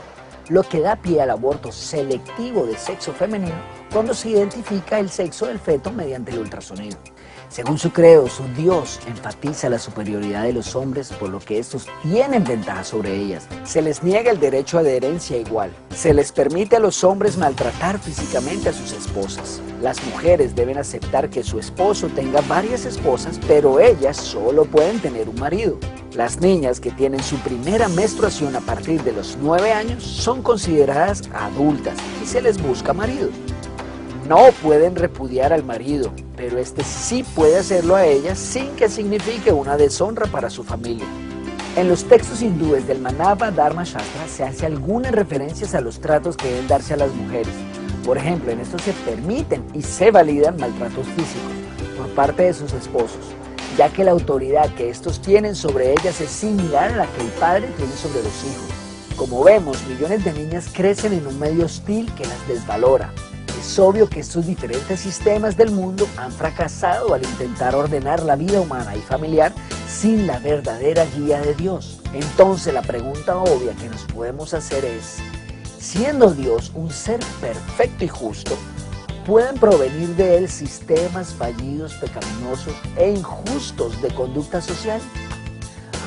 lo que da pie al aborto selectivo de sexo femenino cuando se identifica el sexo del feto mediante el ultrasonido. Según su credo, su Dios enfatiza la superioridad de los hombres, por lo que estos tienen ventaja sobre ellas. Se les niega el derecho a de herencia igual. Se les permite a los hombres maltratar físicamente a sus esposas. Las mujeres deben aceptar que su esposo tenga varias esposas, pero ellas solo pueden tener un marido. Las niñas que tienen su primera menstruación a partir de los 9 años son consideradas adultas y se les busca marido. No pueden repudiar al marido, pero este sí puede hacerlo a ellas sin que signifique una deshonra para su familia. En los textos hindúes del Manava Dharma Shastra se hace algunas referencias a los tratos que deben darse a las mujeres. Por ejemplo, en estos se permiten y se validan maltratos físicos por parte de sus esposos, ya que la autoridad que estos tienen sobre ellas es similar a la que el padre tiene sobre los hijos. Como vemos, millones de niñas crecen en un medio hostil que las desvalora. Es obvio que estos diferentes sistemas del mundo han fracasado al intentar ordenar la vida humana y familiar sin la verdadera guía de Dios. Entonces la pregunta obvia que nos podemos hacer es, Siendo Dios un ser perfecto y justo, ¿pueden provenir de él sistemas fallidos, pecaminosos e injustos de conducta social?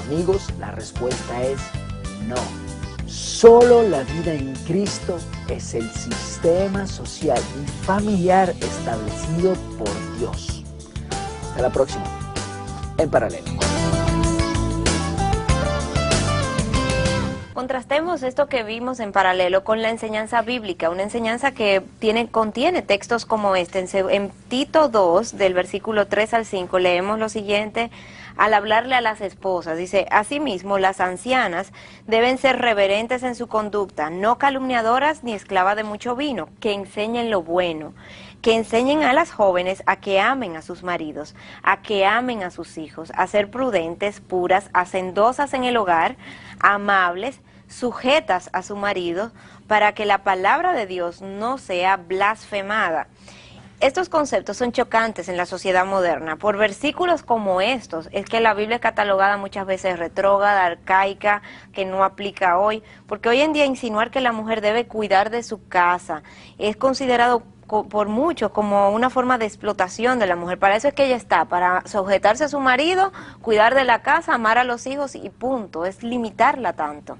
Amigos, la respuesta es no. Solo la vida en Cristo es el sistema social y familiar establecido por Dios. Hasta la próxima, En Paralelo. Contrastemos esto que vimos en paralelo con la enseñanza bíblica, una enseñanza que contiene textos como este. En Tito 2, del versículo 3 al 5, leemos lo siguiente al hablarle a las esposas. Dice: asimismo, las ancianas deben ser reverentes en su conducta, no calumniadoras ni esclavas de mucho vino, que enseñen lo bueno, que enseñen a las jóvenes a que amen a sus maridos, a que amen a sus hijos, a ser prudentes, puras, hacendosas en el hogar, amables, sujetas a su marido, para que la palabra de Dios no sea blasfemada. Estos conceptos son chocantes en la sociedad moderna. Por versículos como estos es que la Biblia es catalogada muchas veces retrógrada, arcaica, que no aplica hoy, porque hoy en día insinuar que la mujer debe cuidar de su casa es considerado por muchos como una forma de explotación de la mujer. Para eso es que ella está, para sujetarse a su marido, cuidar de la casa, amar a los hijos y punto, es limitarla tanto.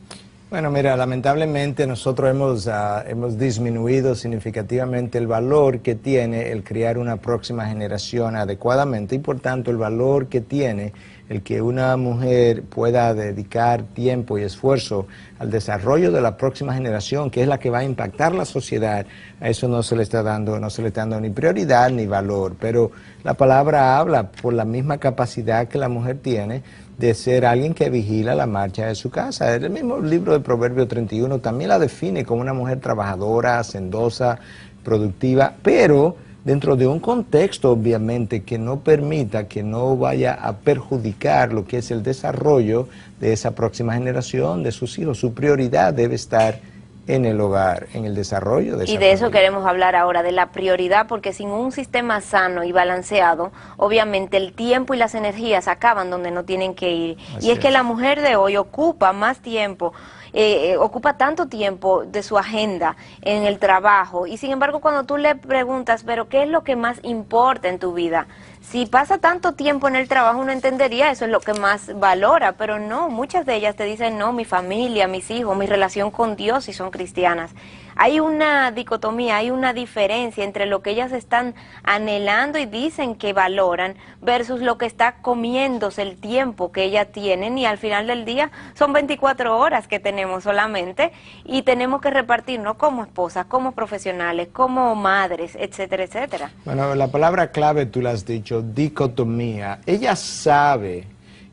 Bueno, mira, lamentablemente nosotros hemos disminuido significativamente el valor que tiene el criar una próxima generación adecuadamente y por tanto el valor que tiene el que una mujer pueda dedicar tiempo y esfuerzo al desarrollo de la próxima generación, que es la que va a impactar la sociedad. A eso no se le está dando ni prioridad ni valor, pero la palabra habla por la misma capacidad que la mujer tiene de ser alguien que vigila la marcha de su casa. El mismo libro de Proverbios 31 también la define como una mujer trabajadora, hacendosa, productiva, pero dentro de un contexto, obviamente, que no permita, que no vaya a perjudicar lo que es el desarrollo de esa próxima generación, de sus hijos. Su prioridad debe estar en el hogar, en el desarrollo de esa Y de eso familia. queremos hablar ahora, de la prioridad, porque sin un sistema sano y balanceado, obviamente el tiempo y las energías acaban donde no tienen que ir. Así Y es que es. la mujer de hoy ocupa más tiempo, ocupa tanto tiempo de su agenda en el trabajo, y sin embargo cuando tú le preguntas, pero ¿qué es lo que más importa en tu vida? Si pasa tanto tiempo en el trabajo, uno entendería eso es lo que más valora, pero no, muchas de ellas te dicen, no, mi familia, mis hijos, mi relación con Dios si son cristianas. Hay una dicotomía, hay una diferencia entre lo que ellas están anhelando y dicen que valoran versus lo que está comiéndose el tiempo que ellas tienen, y al final del día son 24 horas que tenemos solamente y tenemos que repartirnos como esposas, como profesionales, como madres, etcétera, etcétera. Bueno, la palabra clave tú la has dicho, dicotomía. Ella sabe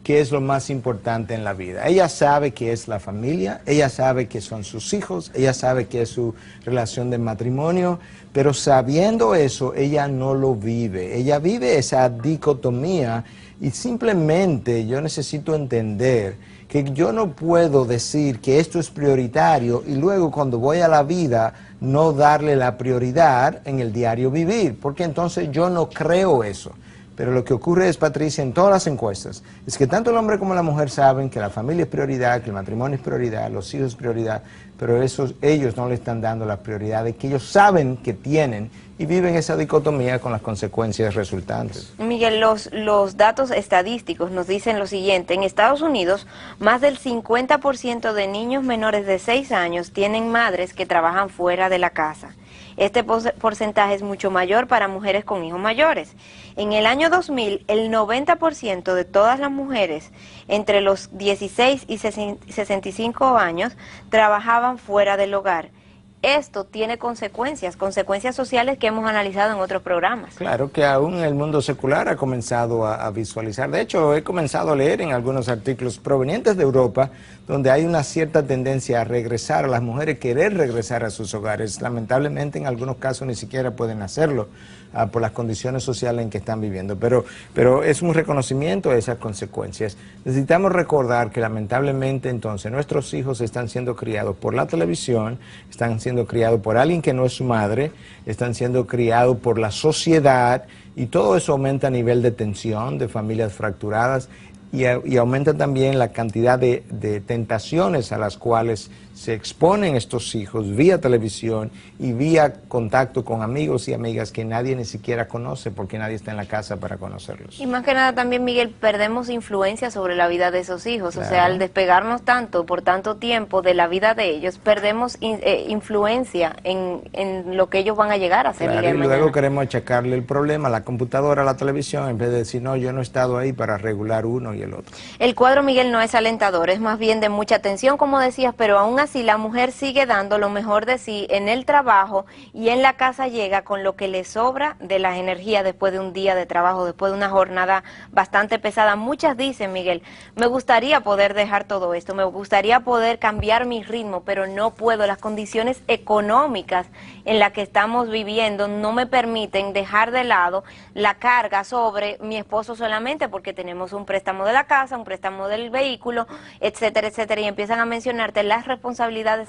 qué es lo más importante en la vida. Ella sabe que es la familia, ella sabe que son sus hijos, ella sabe que es su relación de matrimonio, pero sabiendo eso, ella no lo vive. Ella vive esa dicotomía y simplemente yo necesito entender que yo no puedo decir que esto es prioritario y luego cuando voy a la vida no darle la prioridad en el diario vivir, porque entonces yo no creo eso. Pero lo que ocurre es, Patricia, en todas las encuestas, es que tanto el hombre como la mujer saben que la familia es prioridad, que el matrimonio es prioridad, los hijos es prioridad, pero ellos no le están dando la prioridad de que ellos saben que tienen y viven esa dicotomía con las consecuencias resultantes. Miguel, los datos estadísticos nos dicen lo siguiente: en Estados Unidos, más del 50% de niños menores de 6 años tienen madres que trabajan fuera de la casa. Este porcentaje es mucho mayor para mujeres con hijos mayores. En el año 2000, el 90% de todas las mujeres entre los 16 y 65 años trabajaban fuera del hogar. Esto tiene consecuencias sociales que hemos analizado en otros programas. Claro que aún el mundo secular ha comenzado a visualizar. De hecho, he comenzado a leer en algunos artículos provenientes de Europa, donde hay una cierta tendencia a regresar, a las mujeres querer regresar a sus hogares. Lamentablemente, en algunos casos ni siquiera pueden hacerlo por las condiciones sociales en que están viviendo. Pero es un reconocimiento de esas consecuencias. Necesitamos recordar que lamentablemente entonces nuestros hijos están siendo criados por la televisión, están siendo criados por alguien que no es su madre, están siendo criados por la sociedad, y todo eso aumenta a nivel de tensión, de familias fracturadas. y aumenta también la cantidad de tentaciones a las cuales se exponen estos hijos vía televisión y vía contacto con amigos y amigas que nadie ni siquiera conoce porque nadie está en la casa para conocerlos. Y más que nada también, Miguel, perdemos influencia sobre la vida de esos hijos. Claro. O sea, al despegarnos tanto por tanto tiempo de la vida de ellos, perdemos influencia en lo que ellos van a llegar a hacer. Claro, y luego queremos achacarle el problema a la computadora, a la televisión, en vez de decir, no, yo no he estado ahí para regular uno y el otro. El cuadro, Miguel, no es alentador, es más bien de mucha tensión, como decías, pero aún así la mujer sigue dando lo mejor de sí en el trabajo y en la casa llega con lo que le sobra de las energías después de un día de trabajo, después de una jornada bastante pesada. Muchas dicen, Miguel, me gustaría poder dejar todo esto, me gustaría poder cambiar mi ritmo, pero no puedo. Las condiciones económicas en las que estamos viviendo no me permiten dejar de lado la carga sobre mi esposo solamente porque tenemos un préstamo de la casa, un préstamo del vehículo, etcétera, etcétera, y empiezan a mencionarte las responsabilidades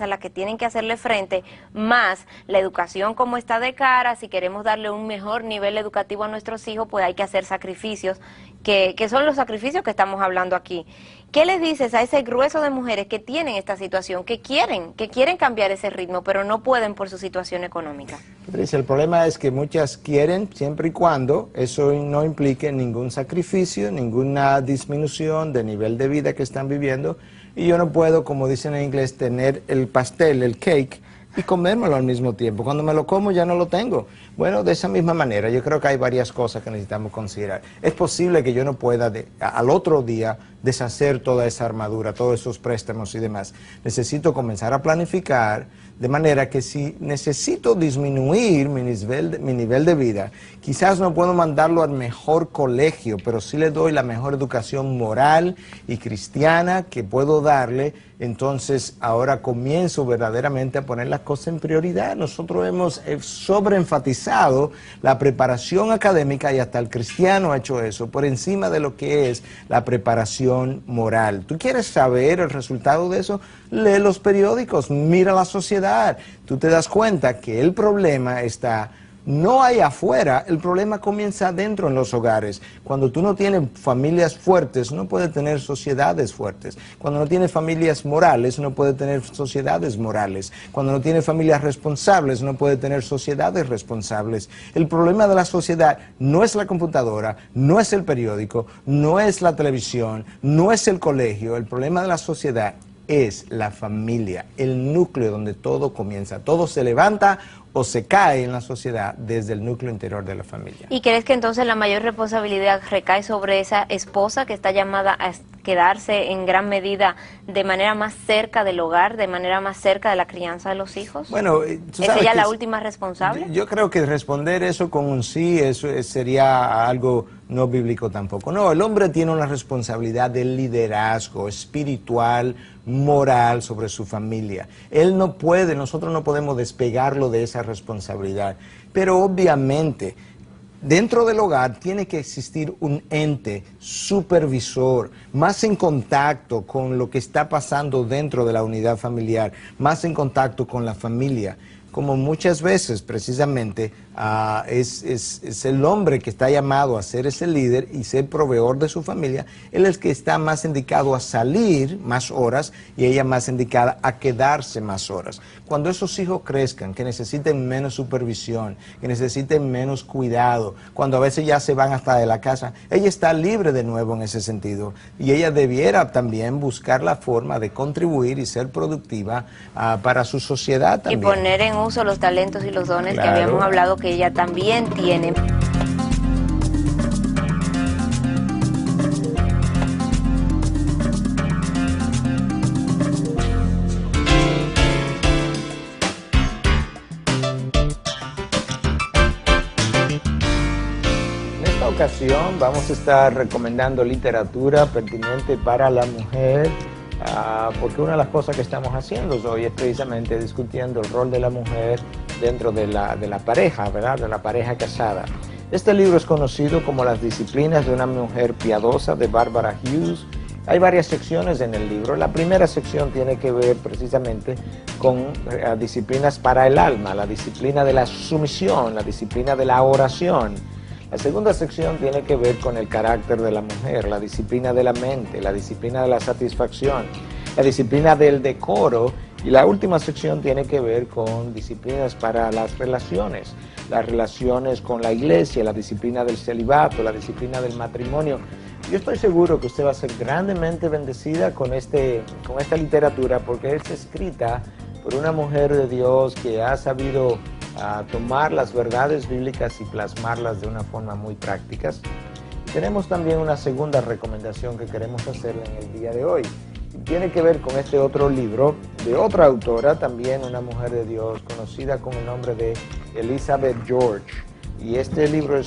a las que tienen que hacerle frente, más la educación como está de cara. Si queremos darle un mejor nivel educativo a nuestros hijos, pues hay que hacer sacrificios, que son los sacrificios que estamos hablando aquí. ¿Qué les dices a ese grueso de mujeres que tienen esta situación, que quieren cambiar ese ritmo, pero no pueden por su situación económica? Patricia, el problema es que muchas quieren siempre y cuando eso no implique ningún sacrificio, ninguna disminución de nivel de vida que están viviendo. Y yo no puedo, como dicen en inglés, tener el pastel, el cake, y comérmelo al mismo tiempo. Cuando me lo como ya no lo tengo. Bueno, de esa misma manera, yo creo que hay varias cosas que necesitamos considerar. Es posible que yo no pueda al otro día deshacer toda esa armadura, todos esos préstamos y demás. Necesito comenzar a planificar de manera que si necesito disminuir mi nivel de vida, quizás no puedo mandarlo al mejor colegio, pero sí le doy la mejor educación moral y cristiana que puedo darle. Entonces ahora comienzo verdaderamente a poner las cosas en prioridad. Nosotros hemos sobreenfatizado la preparación académica y hasta el cristiano ha hecho eso por encima de lo que es la preparación moral. ¿Tú quieres saber el resultado de eso? Lee los periódicos, mira la sociedad. Tú te das cuenta que el problema está no hay afuera, el problema comienza adentro en los hogares. Cuando tú no tienes familias fuertes, no puedes tener sociedades fuertes. Cuando no tienes familias morales, no puedes tener sociedades morales. Cuando no tienes familias responsables, no puedes tener sociedades responsables. El problema de la sociedad no es la computadora, no es el periódico, no es la televisión, no es el colegio. El problema de la sociedad es la familia, el núcleo donde todo comienza. Todo se levanta o se cae en la sociedad desde el núcleo interior de la familia. ¿Y crees que entonces la mayor responsabilidad recae sobre esa esposa que está llamada a quedarse en gran medida de manera más cerca del hogar, de manera más cerca de la crianza de los hijos? Bueno, ¿Es ella la última responsable? Yo creo que responder eso con un sí, eso sería algo no bíblico tampoco. No, el hombre tiene una responsabilidad de liderazgo espiritual, moral sobre su familia. Él no puede, nosotros no podemos despegarlo de esa responsabilidad. Pero obviamente, dentro del hogar tiene que existir un ente supervisor, más en contacto con lo que está pasando dentro de la unidad familiar, más en contacto con la familia. Como muchas veces precisamente es el hombre que está llamado a ser ese líder y ser proveedor de su familia. Él es el que está más indicado a salir más horas y ella más indicada a quedarse más horas. Cuando esos hijos crezcan, que necesiten menos supervisión, que necesiten menos cuidado, cuando a veces ya se van hasta de la casa, ella está libre de nuevo en ese sentido. Y ella debiera también buscar la forma de contribuir y ser productiva para su sociedad también. Y poner en uso los talentos y los dones que habíamos hablado que ella también tiene. En esta ocasión vamos a estar recomendando literatura pertinente para la mujer, porque una de las cosas que estamos haciendo hoy es precisamente discutiendo el rol de la mujer dentro de la pareja, ¿verdad? De la pareja casada. Este libro es conocido como Las disciplinas de una mujer piadosa, de Barbara Hughes. Hay varias secciones en el libro. La primera sección tiene que ver precisamente con disciplinas para el alma, la disciplina de la sumisión, la disciplina de la oración, la La segunda sección tiene que ver con el carácter de la mujer, la disciplina de la mente, la disciplina de la satisfacción, la disciplina del decoro, y la última sección tiene que ver con disciplinas para las relaciones con la iglesia, la disciplina del celibato, la disciplina del matrimonio. Yo estoy seguro que usted va a ser grandemente bendecida con esta literatura, porque es escrita por una mujer de Dios que ha sabido tomar las verdades bíblicas y plasmarlas de una forma muy práctica. Tenemos también una segunda recomendación que queremos hacerle en el día de hoy. Tiene que ver con este otro libro de otra autora, también una mujer de Dios, conocida con el nombre de Elizabeth George. Y este libro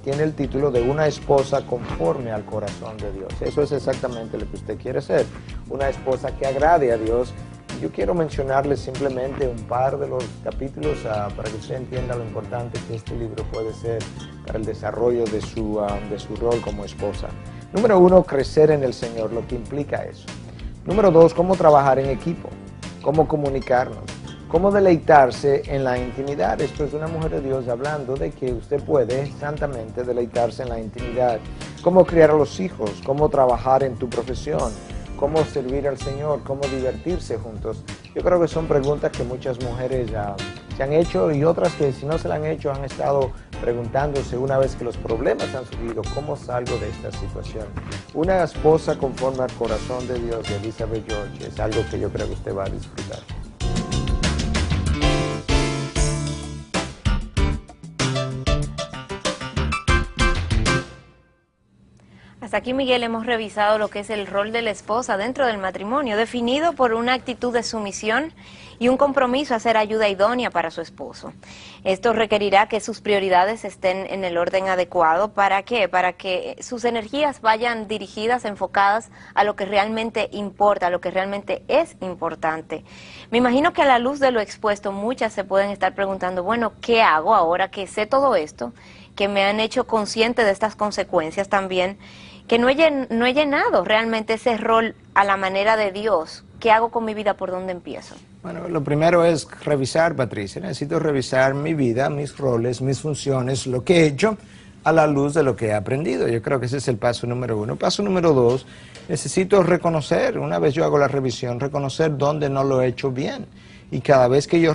tiene el título de Una esposa conforme al corazón de Dios. Eso es exactamente lo que usted quiere ser, una esposa que agrade a Dios. Yo quiero mencionarles simplemente un par de los capítulos para que usted entienda lo importante que este libro puede ser para el desarrollo de su rol como esposa. Número 1, crecer en el Señor, lo que implica eso. Número 2, cómo trabajar en equipo, cómo comunicarnos, cómo deleitarse en la intimidad. Esto es una mujer de Dios hablando de que usted puede santamente deleitarse en la intimidad. Cómo criar a los hijos, cómo trabajar en tu profesión, cómo servir al Señor, cómo divertirse juntos. Yo creo que son preguntas que muchas mujeres se han hecho, y otras que si no se la han hecho han estado preguntándose una vez que los problemas han surgido, ¿cómo salgo de esta situación? Una esposa conforme al corazón de Dios, de Elizabeth George, es algo que yo creo que usted va a disfrutar. Hasta aquí, Miguel, hemos revisado lo que es el rol de la esposa dentro del matrimonio, definido por una actitud de sumisión y un compromiso a ser ayuda idónea para su esposo. Esto requerirá que sus prioridades estén en el orden adecuado. ¿Para qué? Para que sus energías vayan dirigidas, enfocadas a lo que realmente importa, a lo que realmente es importante. Me imagino que a la luz de lo expuesto, muchas se pueden estar preguntando, bueno, ¿qué hago ahora que sé todo esto, que me han hecho consciente de estas consecuencias también, que no he llenado realmente ese rol a la manera de Dios? ¿Qué hago con mi vida? ¿Por dónde empiezo? Bueno, lo primero es revisar, Patricia. Necesito revisar mi vida, mis roles, mis funciones, lo que he hecho a la luz de lo que he aprendido. Yo creo que ese es el paso número 1. Paso número 2, necesito reconocer, una vez yo hago la revisión, reconocer dónde no lo he hecho bien. Y cada vez que yo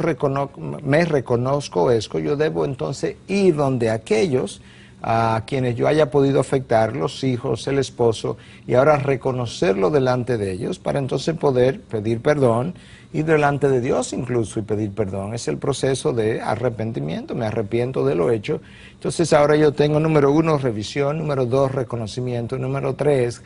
me reconozco eso, yo debo entonces ir donde aquellos a quienes yo haya podido afectar, los hijos, el esposo, y ahora reconocerlo delante de ellos para entonces poder pedir perdón, ir delante de Dios incluso y pedir perdón. Es el proceso de arrepentimiento, me arrepiento de lo hecho. Entonces ahora yo tengo número 1, revisión, número 2, reconocimiento, número 3,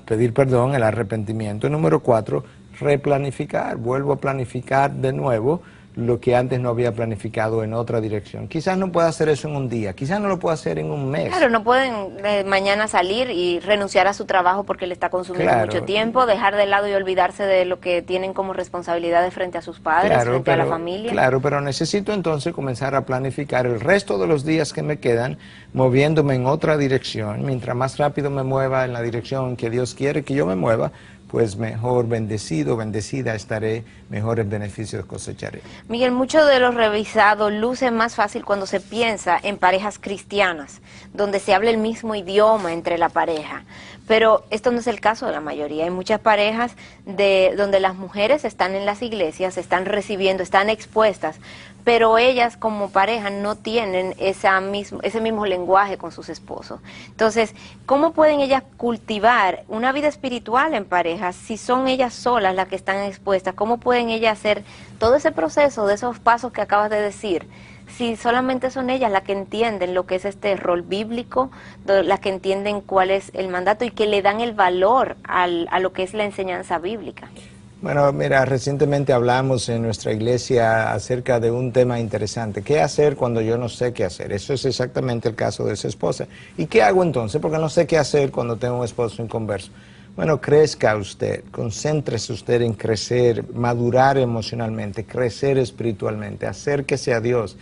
pedir perdón, el arrepentimiento, número 4, replanificar, vuelvo a planificar de nuevo lo que antes no había planificado en otra dirección. Quizás no pueda hacer eso en un día, quizás no lo pueda hacer en un mes. Claro, no pueden mañana salir y renunciar a su trabajo porque le está consumiendo mucho tiempo, dejar de lado y olvidarse de lo que tienen como responsabilidades frente a sus padres, frente a la familia. Claro, pero necesito entonces comenzar a planificar el resto de los días que me quedan, moviéndome en otra dirección. Mientras más rápido me mueva en la dirección que Dios quiere que yo me mueva, pues mejor bendecido, bendecida estaré, mejores beneficios cosecharé. Miguel, mucho de lo revisado luce más fácil cuando se piensa en parejas cristianas, donde se habla el mismo idioma entre la pareja. Pero esto no es el caso de la mayoría. Hay muchas parejas donde las mujeres están en las iglesias, están recibiendo, están expuestas, pero ellas como pareja no tienen ese mismo lenguaje con sus esposos. Entonces, ¿cómo pueden ellas cultivar una vida espiritual en pareja si son ellas solas las que están expuestas? ¿Cómo pueden ellas hacer todo ese proceso de esos pasos que acabas de decir, si solamente son ellas las que entienden lo que es este rol bíblico, las que entienden cuál es el mandato y que le dan el valor a lo que es la enseñanza bíblica? Bueno, mira, recientemente hablamos en nuestra iglesia acerca de un tema interesante. ¿Qué hacer cuando yo no sé qué hacer? Eso es exactamente el caso de esa esposa. ¿Y qué hago entonces? Porque no sé qué hacer cuando tengo un esposo inconverso. Bueno, crezca usted, concéntrese usted en crecer, madurar emocionalmente, crecer espiritualmente, acérquese a Dios.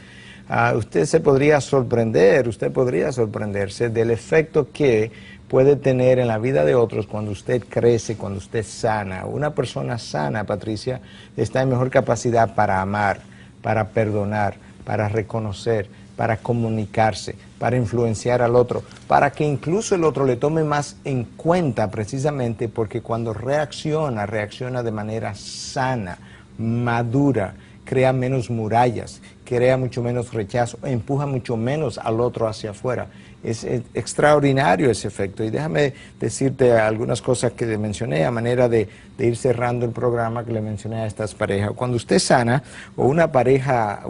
Usted podría sorprenderse del efecto que puede tener en la vida de otros cuando usted crece, cuando usted sana. Una persona sana, Patricia, está en mejor capacidad para amar, para perdonar, para reconocer, para comunicarse, para influenciar al otro, para que incluso el otro le tome más en cuenta, precisamente porque cuando reacciona de manera sana, madura, crea menos murallas, crea mucho menos rechazo, empuja mucho menos al otro hacia afuera. Es extraordinario ese efecto. Y déjame decirte algunas cosas que mencioné a manera de ir cerrando el programa, que le mencioné a estas parejas. Cuando usted sana, o una pareja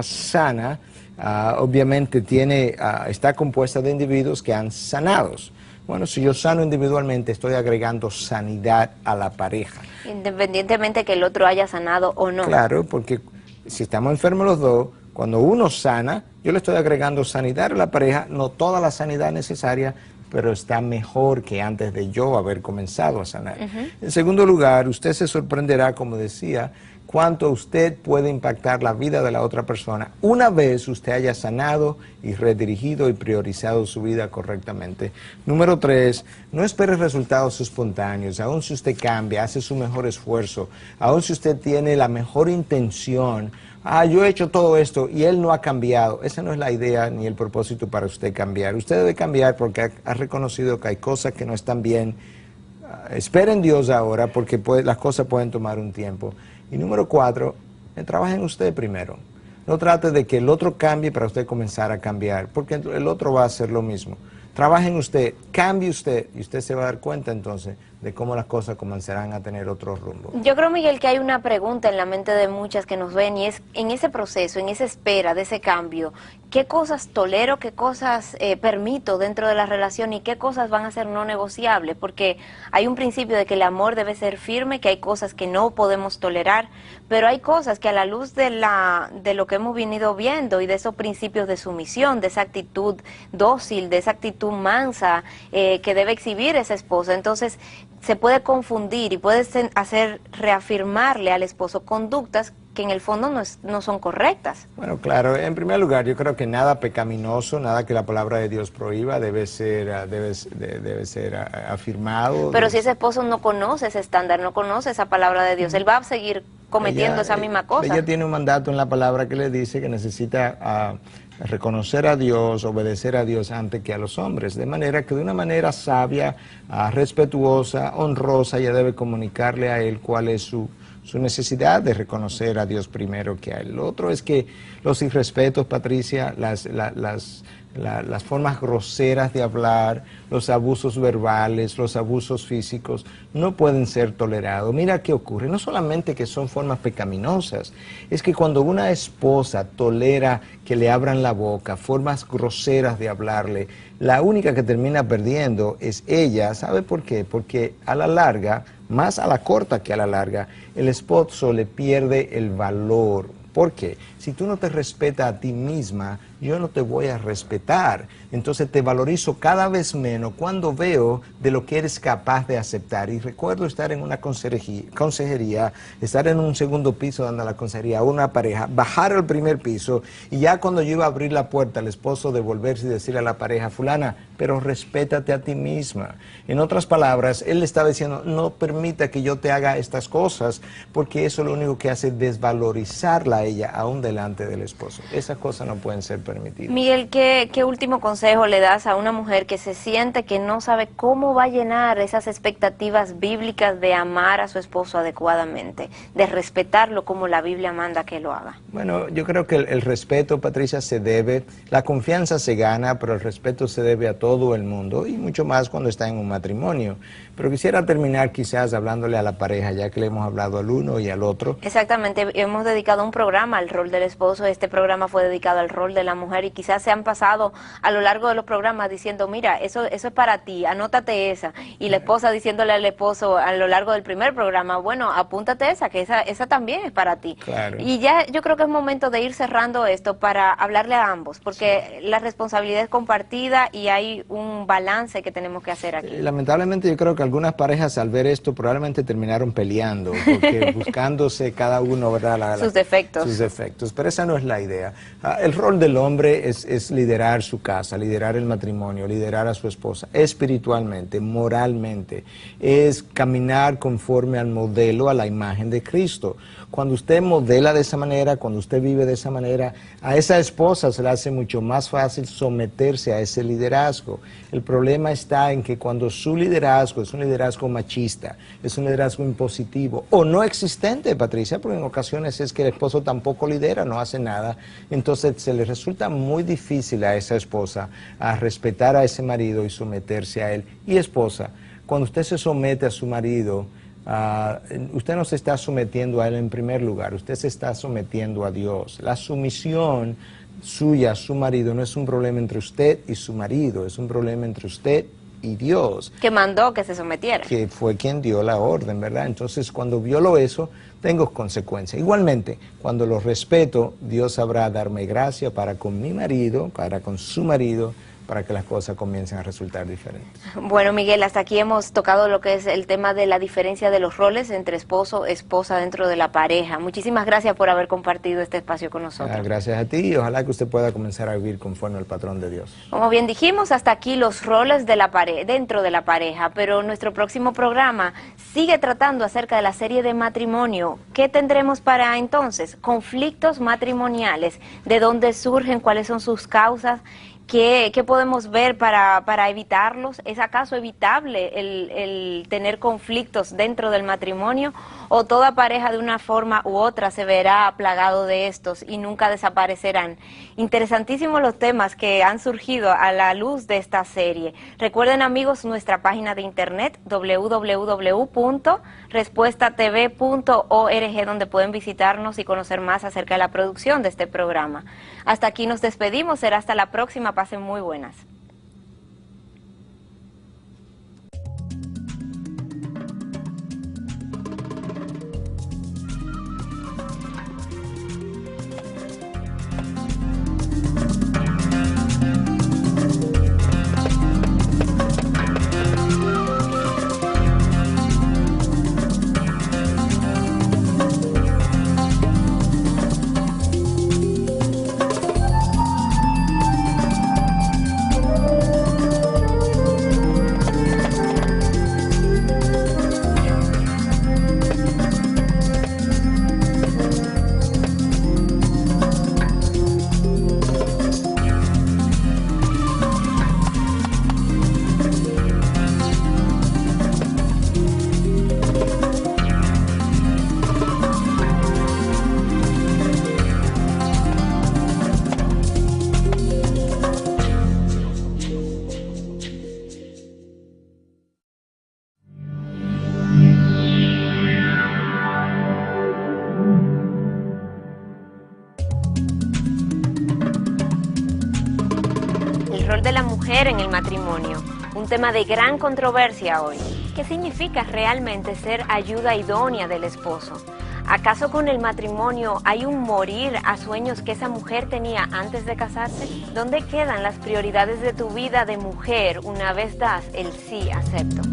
sana, obviamente está compuesta de individuos que han sanados. Bueno, si yo sano individualmente, estoy agregando sanidad a la pareja. Independientemente que el otro haya sanado o no. Claro, porque si estamos enfermos los dos, cuando uno sana, yo le estoy agregando sanidad a la pareja, no toda la sanidad necesaria, pero está mejor que antes de yo haber comenzado a sanar. En segundo lugar, usted se sorprenderá, como decía, cuánto usted puede impactar la vida de la otra persona una vez usted haya sanado y redirigido y priorizado su vida correctamente. Número 3, no espere resultados espontáneos. Aun si usted cambia, hace su mejor esfuerzo, aun si usted tiene la mejor intención, yo he hecho todo esto y él no ha cambiado. Esa no es la idea ni el propósito para usted cambiar. Usted debe cambiar porque ha reconocido que hay cosas que no están bien. Espere en Dios ahora porque las cosas pueden tomar un tiempo. Y número 4, trabaje en usted primero. No trate de que el otro cambie para usted comenzar a cambiar, porque el otro va a hacer lo mismo. Trabaje en usted, cambie usted, y usted se va a dar cuenta entonces de cómo las cosas comenzarán a tener otro rumbo. Yo creo, Miguel, que hay una pregunta en la mente de muchas que nos ven, y es, en ese proceso, en esa espera de ese cambio, ¿qué cosas tolero, qué cosas permito dentro de la relación y qué cosas van a ser no negociables? Porque hay un principio de que el amor debe ser firme, que hay cosas que no podemos tolerar, pero hay cosas que a la luz de lo que hemos venido viendo y de esos principios de sumisión, de esa actitud dócil, de esa actitud mansa que debe exhibir esa esposa, entonces se puede confundir y puede hacer reafirmarle al esposo conductas que en el fondo no son correctas. Bueno, claro, en primer lugar, yo creo que nada pecaminoso, nada que la palabra de Dios prohíba debe ser afirmado. Pero si ese esposo no conoce ese estándar, no conoce esa palabra de Dios, él va a seguir cometiendo esa misma cosa. Ella tiene un mandato en la palabra que le dice que necesita reconocer a Dios, obedecer a Dios antes que a los hombres, de manera que de una manera sabia, respetuosa, honrosa, ella debe comunicarle a él cuál es su necesidad de reconocer a Dios primero que a él. Lo otro es que los irrespetos, Patricia, las formas groseras de hablar, los abusos verbales, los abusos físicos, no pueden ser tolerados. Mira qué ocurre, no solamente que son formas pecaminosas, es que cuando una esposa tolera que le abran la boca, formas groseras de hablarle, la única que termina perdiendo es ella. ¿Sabe por qué? Porque a la larga, más a la corta que a la larga, el esposo le pierde el valor. ¿Por qué? Si tú no te respetas a ti misma, yo no te voy a respetar. Entonces te valorizo cada vez menos cuando veo de lo que eres capaz de aceptar. Y recuerdo estar en una consejería, estar en un segundo piso dando la consejería a una pareja, bajar al primer piso y ya cuando yo iba a abrir la puerta, el esposo devolverse y decirle a la pareja, fulana, pero respétate a ti misma. En otras palabras, él le estaba diciendo, no permita que yo te haga estas cosas, porque eso lo único que hace es desvalorizarla a ella, aún delante del esposo. Esas cosas no pueden ser permitidas. Miguel, ¿qué último consejo le das a una mujer que se siente que no sabe cómo va a llenar esas expectativas bíblicas de amar a su esposo adecuadamente, de respetarlo como la Biblia manda que lo haga? Bueno, yo creo que el respeto, Patricia, se debe, la confianza se gana, pero el respeto se debe a todo el mundo y mucho más cuando está en un matrimonio. Pero quisiera terminar quizás hablándole a la pareja, ya que le hemos hablado al uno y al otro. Exactamente, hemos dedicado un programa al rol del esposo, este programa fue dedicado al rol de la mujer y quizás se han pasado a lo largo de los programas diciendo, mira, eso es para ti, anótate esa, y la esposa diciéndole al esposo a lo largo del primer programa, bueno, apúntate esa, que esa también es para ti. Claro. Y ya yo creo que es momento de ir cerrando esto para hablarle a ambos, porque la responsabilidad es compartida y hay un balance que tenemos que hacer aquí. Lamentablemente yo creo que algunas parejas al ver esto probablemente terminaron peleando, porque buscándose cada uno, ¿verdad? Sus defectos. Sus defectos, pero esa no es la idea. El rol del hombre hombre es liderar su casa, liderar el matrimonio, liderar a su esposa, espiritualmente, moralmente, es caminar conforme al modelo, a la imagen de Cristo. Cuando usted modela de esa manera, cuando usted vive de esa manera, a esa esposa se le hace mucho más fácil someterse a ese liderazgo. El problema está en que cuando su liderazgo es un liderazgo machista, es un liderazgo impositivo o no existente, Patricia, porque en ocasiones es que el esposo tampoco lidera, no hace nada, entonces se le resulta muy difícil a esa esposa a respetar a ese marido y someterse a él. Y esposa, cuando usted se somete a su marido, usted no se está sometiendo a él en primer lugar, usted se está sometiendo a Dios. La sumisión suya a su marido no es un problema entre usted y su marido, es un problema entre usted y Dios. Que mandó que se sometiera. Que fue quien dio la orden, ¿verdad? Entonces, cuando violo eso, tengo consecuencias. Igualmente, cuando lo respeto, Dios sabrá darme gracia para con mi marido, para con su marido, para que las cosas comiencen a resultar diferentes. Bueno, Miguel, hasta aquí hemos tocado lo que es el tema de la diferencia de los roles entre esposo, esposa dentro de la pareja. Muchísimas gracias por haber compartido este espacio con nosotros. Gracias a ti y ojalá que usted pueda comenzar a vivir conforme al patrón de Dios. Como bien dijimos, hasta aquí los roles de la dentro de la pareja, pero nuestro próximo programa sigue tratando acerca de la serie de matrimonio. ¿Qué tendremos para entonces? Conflictos matrimoniales, de dónde surgen, cuáles son sus causas. ¿Qué podemos ver para evitarlos? ¿Es acaso evitable el tener conflictos dentro del matrimonio? ¿O toda pareja de una forma u otra se verá plagado de estos y nunca desaparecerán? Interesantísimos los temas que han surgido a la luz de esta serie. Recuerden, amigos, nuestra página de internet www.respuestatv.org, donde pueden visitarnos y conocer más acerca de la producción de este programa. Hasta aquí nos despedimos, será hasta la próxima. Pasen muy buenas. De la mujer en el matrimonio, un tema de gran controversia hoy. ¿Qué significa realmente ser ayuda idónea del esposo? ¿Acaso con el matrimonio hay un morir a sueños que esa mujer tenía antes de casarse? ¿Dónde quedan las prioridades de tu vida de mujer una vez das el sí acepto?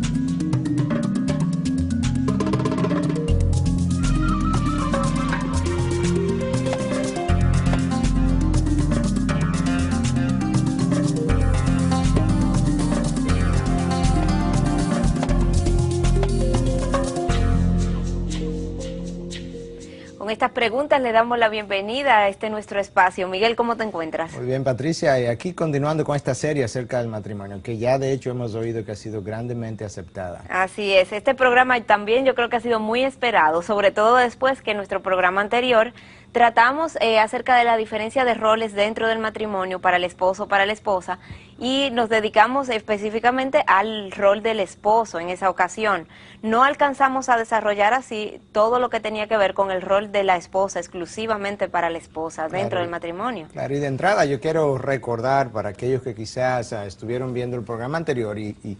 Con estas preguntas le damos la bienvenida a este nuestro espacio. Miguel, ¿cómo te encuentras? Muy bien, Patricia, y aquí continuando con esta serie acerca del matrimonio, que ya de hecho hemos oído que ha sido grandemente aceptada. Así es, este programa también yo creo que ha sido muy esperado, sobre todo después que en nuestro programa anterior tratamos acerca de la diferencia de roles dentro del matrimonio para el esposo, para la esposa, y nos dedicamos específicamente al rol del esposo en esa ocasión. No alcanzamos a desarrollar así todo lo que tenía que ver con el rol de la esposa, exclusivamente para la esposa dentro del matrimonio. Claro, y de entrada yo quiero recordar para aquellos que quizás estuvieron viendo el programa anterior y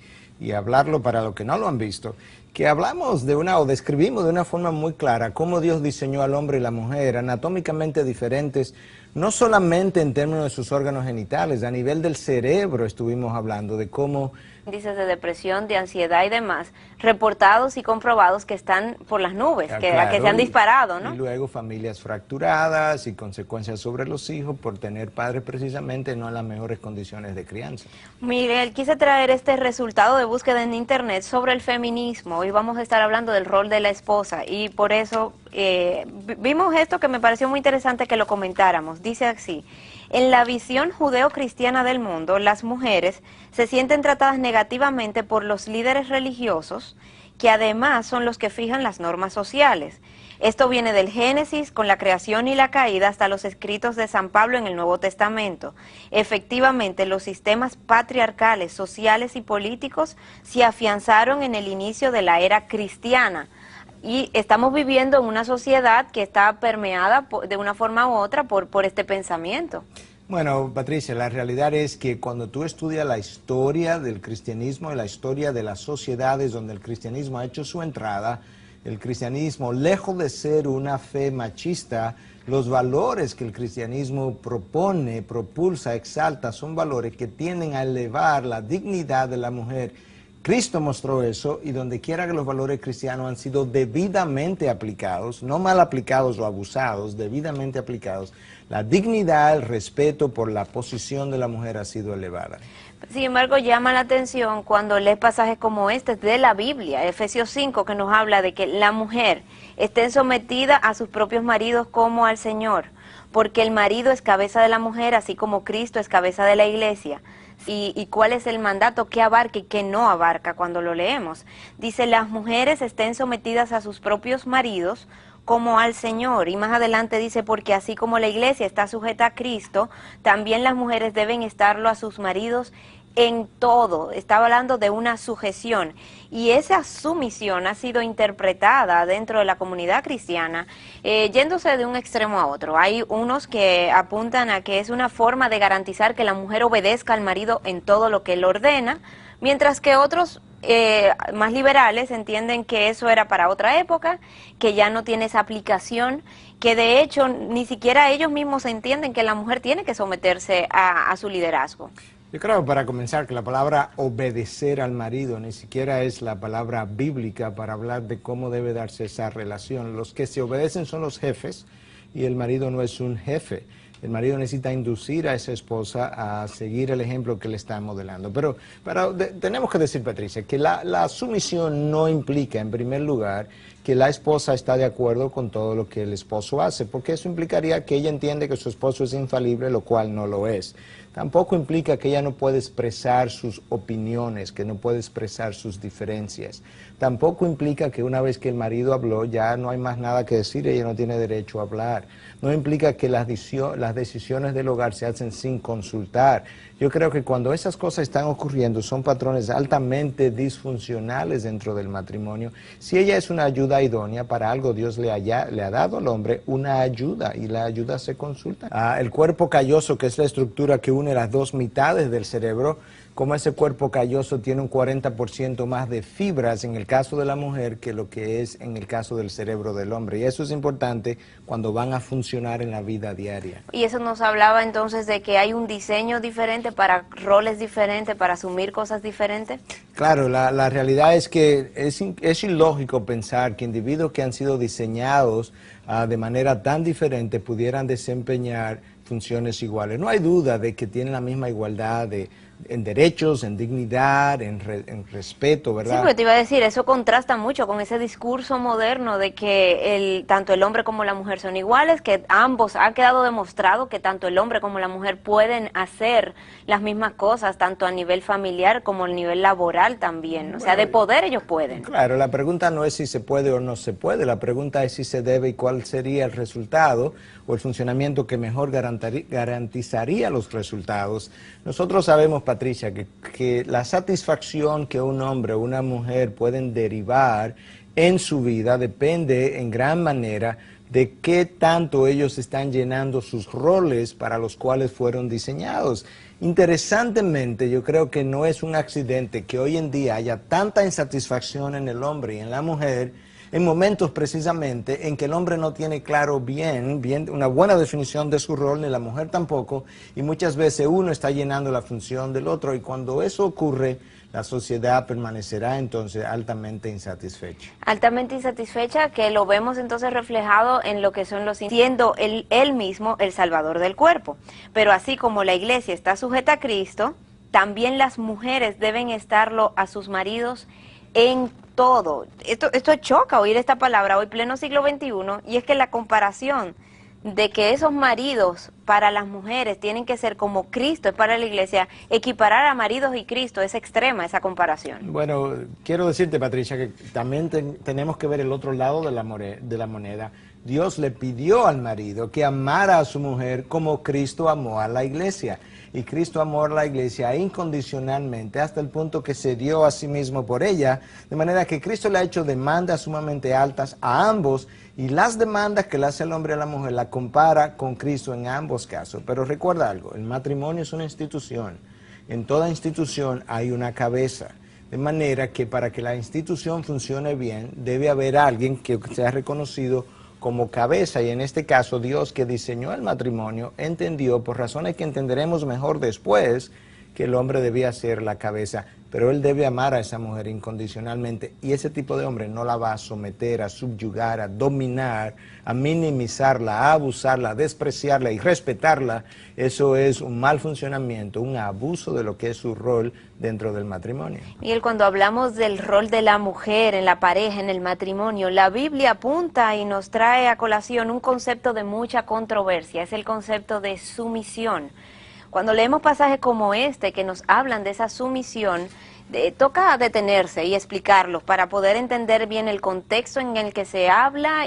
hablarlo para los que no lo han visto, que hablamos de o describimos de una forma muy clara cómo Dios diseñó al hombre y la mujer anatómicamente diferentes, no solamente en términos de sus órganos genitales, a nivel del cerebro estuvimos hablando de cómo índices de depresión, de ansiedad y demás, reportados y comprobados que están por las nubes, que se han disparado, ¿no? Y luego familias fracturadas y consecuencias sobre los hijos por tener padres precisamente no en las mejores condiciones de crianza. Miguel, quise traer este resultado de búsqueda en internet sobre el feminismo. Hoy vamos a estar hablando del rol de la esposa y por eso vimos esto que me pareció muy interesante que lo comentáramos. Dice así: en la visión judeo-cristiana del mundo, las mujeres se sienten tratadas negativamente por los líderes religiosos, que además son los que fijan las normas sociales. Esto viene del Génesis, con la creación y la caída, hasta los escritos de San Pablo en el Nuevo Testamento. Efectivamente, los sistemas patriarcales, sociales y políticos se afianzaron en el inicio de la era cristiana. Y estamos viviendo en una sociedad que está permeada de una forma u otra por este pensamiento. Bueno, Patricia, la realidad es que cuando tú estudias la historia del cristianismo y la historia de las sociedades donde el cristianismo ha hecho su entrada, el cristianismo, lejos de ser una fe machista, los valores que el cristianismo propone, propulsa, exalta, son valores que tienden a elevar la dignidad de la mujer. Cristo mostró eso, y donde quiera que los valores cristianos han sido debidamente aplicados, no mal aplicados o abusados, debidamente aplicados, la dignidad, el respeto por la posición de la mujer ha sido elevada. Sin embargo, llama la atención cuando lees pasajes como este de la Biblia, Efesios 5, que nos habla de que la mujer esté sometida a sus propios maridos como al Señor, porque el marido es cabeza de la mujer, así como Cristo es cabeza de la iglesia. ¿Y cuál es el mandato? ¿Qué abarca y qué no abarca cuando lo leemos? Dice: las mujeres estén sometidas a sus propios maridos como al Señor. Y más adelante dice: porque así como la iglesia está sujeta a Cristo, también las mujeres deben estarlo a sus maridos en todo. Estaba hablando de una sujeción, y esa sumisión ha sido interpretada dentro de la comunidad cristiana, yéndose de un extremo a otro. Hay unos que apuntan a que es una forma de garantizar que la mujer obedezca al marido en todo lo que él ordena, mientras que otros más liberales entienden que eso era para otra época, que ya no tiene esa aplicación, que de hecho ni siquiera ellos mismos entienden que la mujer tiene que someterse a su liderazgo. Yo creo, para comenzar, que la palabra obedecer al marido ni siquiera es la palabra bíblica para hablar de cómo debe darse esa relación. Los que se obedecen son los jefes, y el marido no es un jefe. El marido necesita inducir a esa esposa a seguir el ejemplo que le está modelando. Pero tenemos que decir, Patricia, que la sumisión no implica, en primer lugar, que la esposa está de acuerdo con todo lo que el esposo hace, porque eso implicaría que ella entiende que su esposo es infalible, lo cual no lo es. Tampoco implica que ella no puede expresar sus opiniones, que no puede expresar sus diferencias. Tampoco implica que una vez que el marido habló ya no hay más nada que decir, ella no tiene derecho a hablar. No implica que las decisiones del hogar se hacen sin consultar. Yo creo que cuando esas cosas están ocurriendo son patrones altamente disfuncionales dentro del matrimonio. Si ella es una ayuda idónea para algo, Dios le ha dado al hombre una ayuda, y la ayuda se consulta. El cuerpo calloso, que es la estructura que une las dos mitades del cerebro, como ese cuerpo calloso tiene un 40% más de fibras en el caso de la mujer que lo que es en el caso del cerebro del hombre. Y eso es importante cuando van a funcionar en la vida diaria. Y eso nos hablaba entonces de que hay un diseño diferente para roles diferentes, para asumir cosas diferentes. Claro, la realidad es que es ilógico pensar que individuos que han sido diseñados de manera tan diferente pudieran desempeñar funciones iguales. No hay duda de que tienen la misma igualdad en derechos, en dignidad, en respeto, ¿verdad? Sí, porque te iba a decir, eso contrasta mucho con ese discurso moderno de que tanto el hombre como la mujer son iguales, que ambos, ha quedado demostrado que tanto el hombre como la mujer pueden hacer las mismas cosas, tanto a nivel familiar como a nivel laboral también. Bueno, o sea, de poder ellos pueden. Claro, la pregunta no es si se puede o no se puede, la pregunta es si se debe y cuál sería el resultado o el funcionamiento que mejor garantizaría los resultados. Nosotros sabemos, Patricia, que la satisfacción que un hombre o una mujer pueden derivar en su vida depende en gran manera de qué tanto ellos están llenando sus roles para los cuales fueron diseñados. Interesantemente, yo creo que no es un accidente que hoy en día haya tanta insatisfacción en el hombre y en la mujer, en momentos precisamente en que el hombre no tiene claro bien una buena definición de su rol, ni la mujer tampoco, y muchas veces uno está llenando la función del otro, y cuando eso ocurre, la sociedad permanecerá entonces altamente insatisfecha. Altamente insatisfecha, que lo vemos entonces reflejado en lo que son siendo él mismo el salvador del cuerpo. Pero así como la iglesia está sujeta a Cristo, también las mujeres deben estarlo a sus maridos en todo. Esto choca oír esta palabra hoy, pleno siglo XXI, y es que la comparación de que esos maridos para las mujeres tienen que ser como Cristo es para la iglesia, equiparar a maridos y Cristo es extrema esa comparación. Bueno, quiero decirte, Patricia, que también tenemos que ver el otro lado de la moneda. Dios le pidió al marido que amara a su mujer como Cristo amó a la iglesia. Y Cristo amó a la iglesia incondicionalmente hasta el punto que se dio a sí mismo por ella, de manera que Cristo le ha hecho demandas sumamente altas a ambos, y las demandas que le hace el hombre a la mujer la compara con Cristo en ambos casos. Pero recuerda algo, el matrimonio es una institución. En toda institución hay una cabeza. De manera que para que la institución funcione bien, debe haber alguien que sea reconocido como cabeza, y en este caso Dios, que diseñó el matrimonio, entendió, por razones que entenderemos mejor después, que el hombre debía ser la cabeza, pero él debe amar a esa mujer incondicionalmente, y ese tipo de hombre no la va a someter, a subyugar, a dominar, a minimizarla, a abusarla, a despreciarla y respetarla. Eso es un mal funcionamiento, un abuso de lo que es su rol dentro del matrimonio. Miguel, cuando hablamos del rol de la mujer en la pareja, en el matrimonio, la Biblia apunta y nos trae a colación un concepto de mucha controversia, es el concepto de sumisión. Cuando leemos pasajes como este que nos hablan de esa sumisión, toca detenerse y explicarlos para poder entender bien el contexto en el que se habla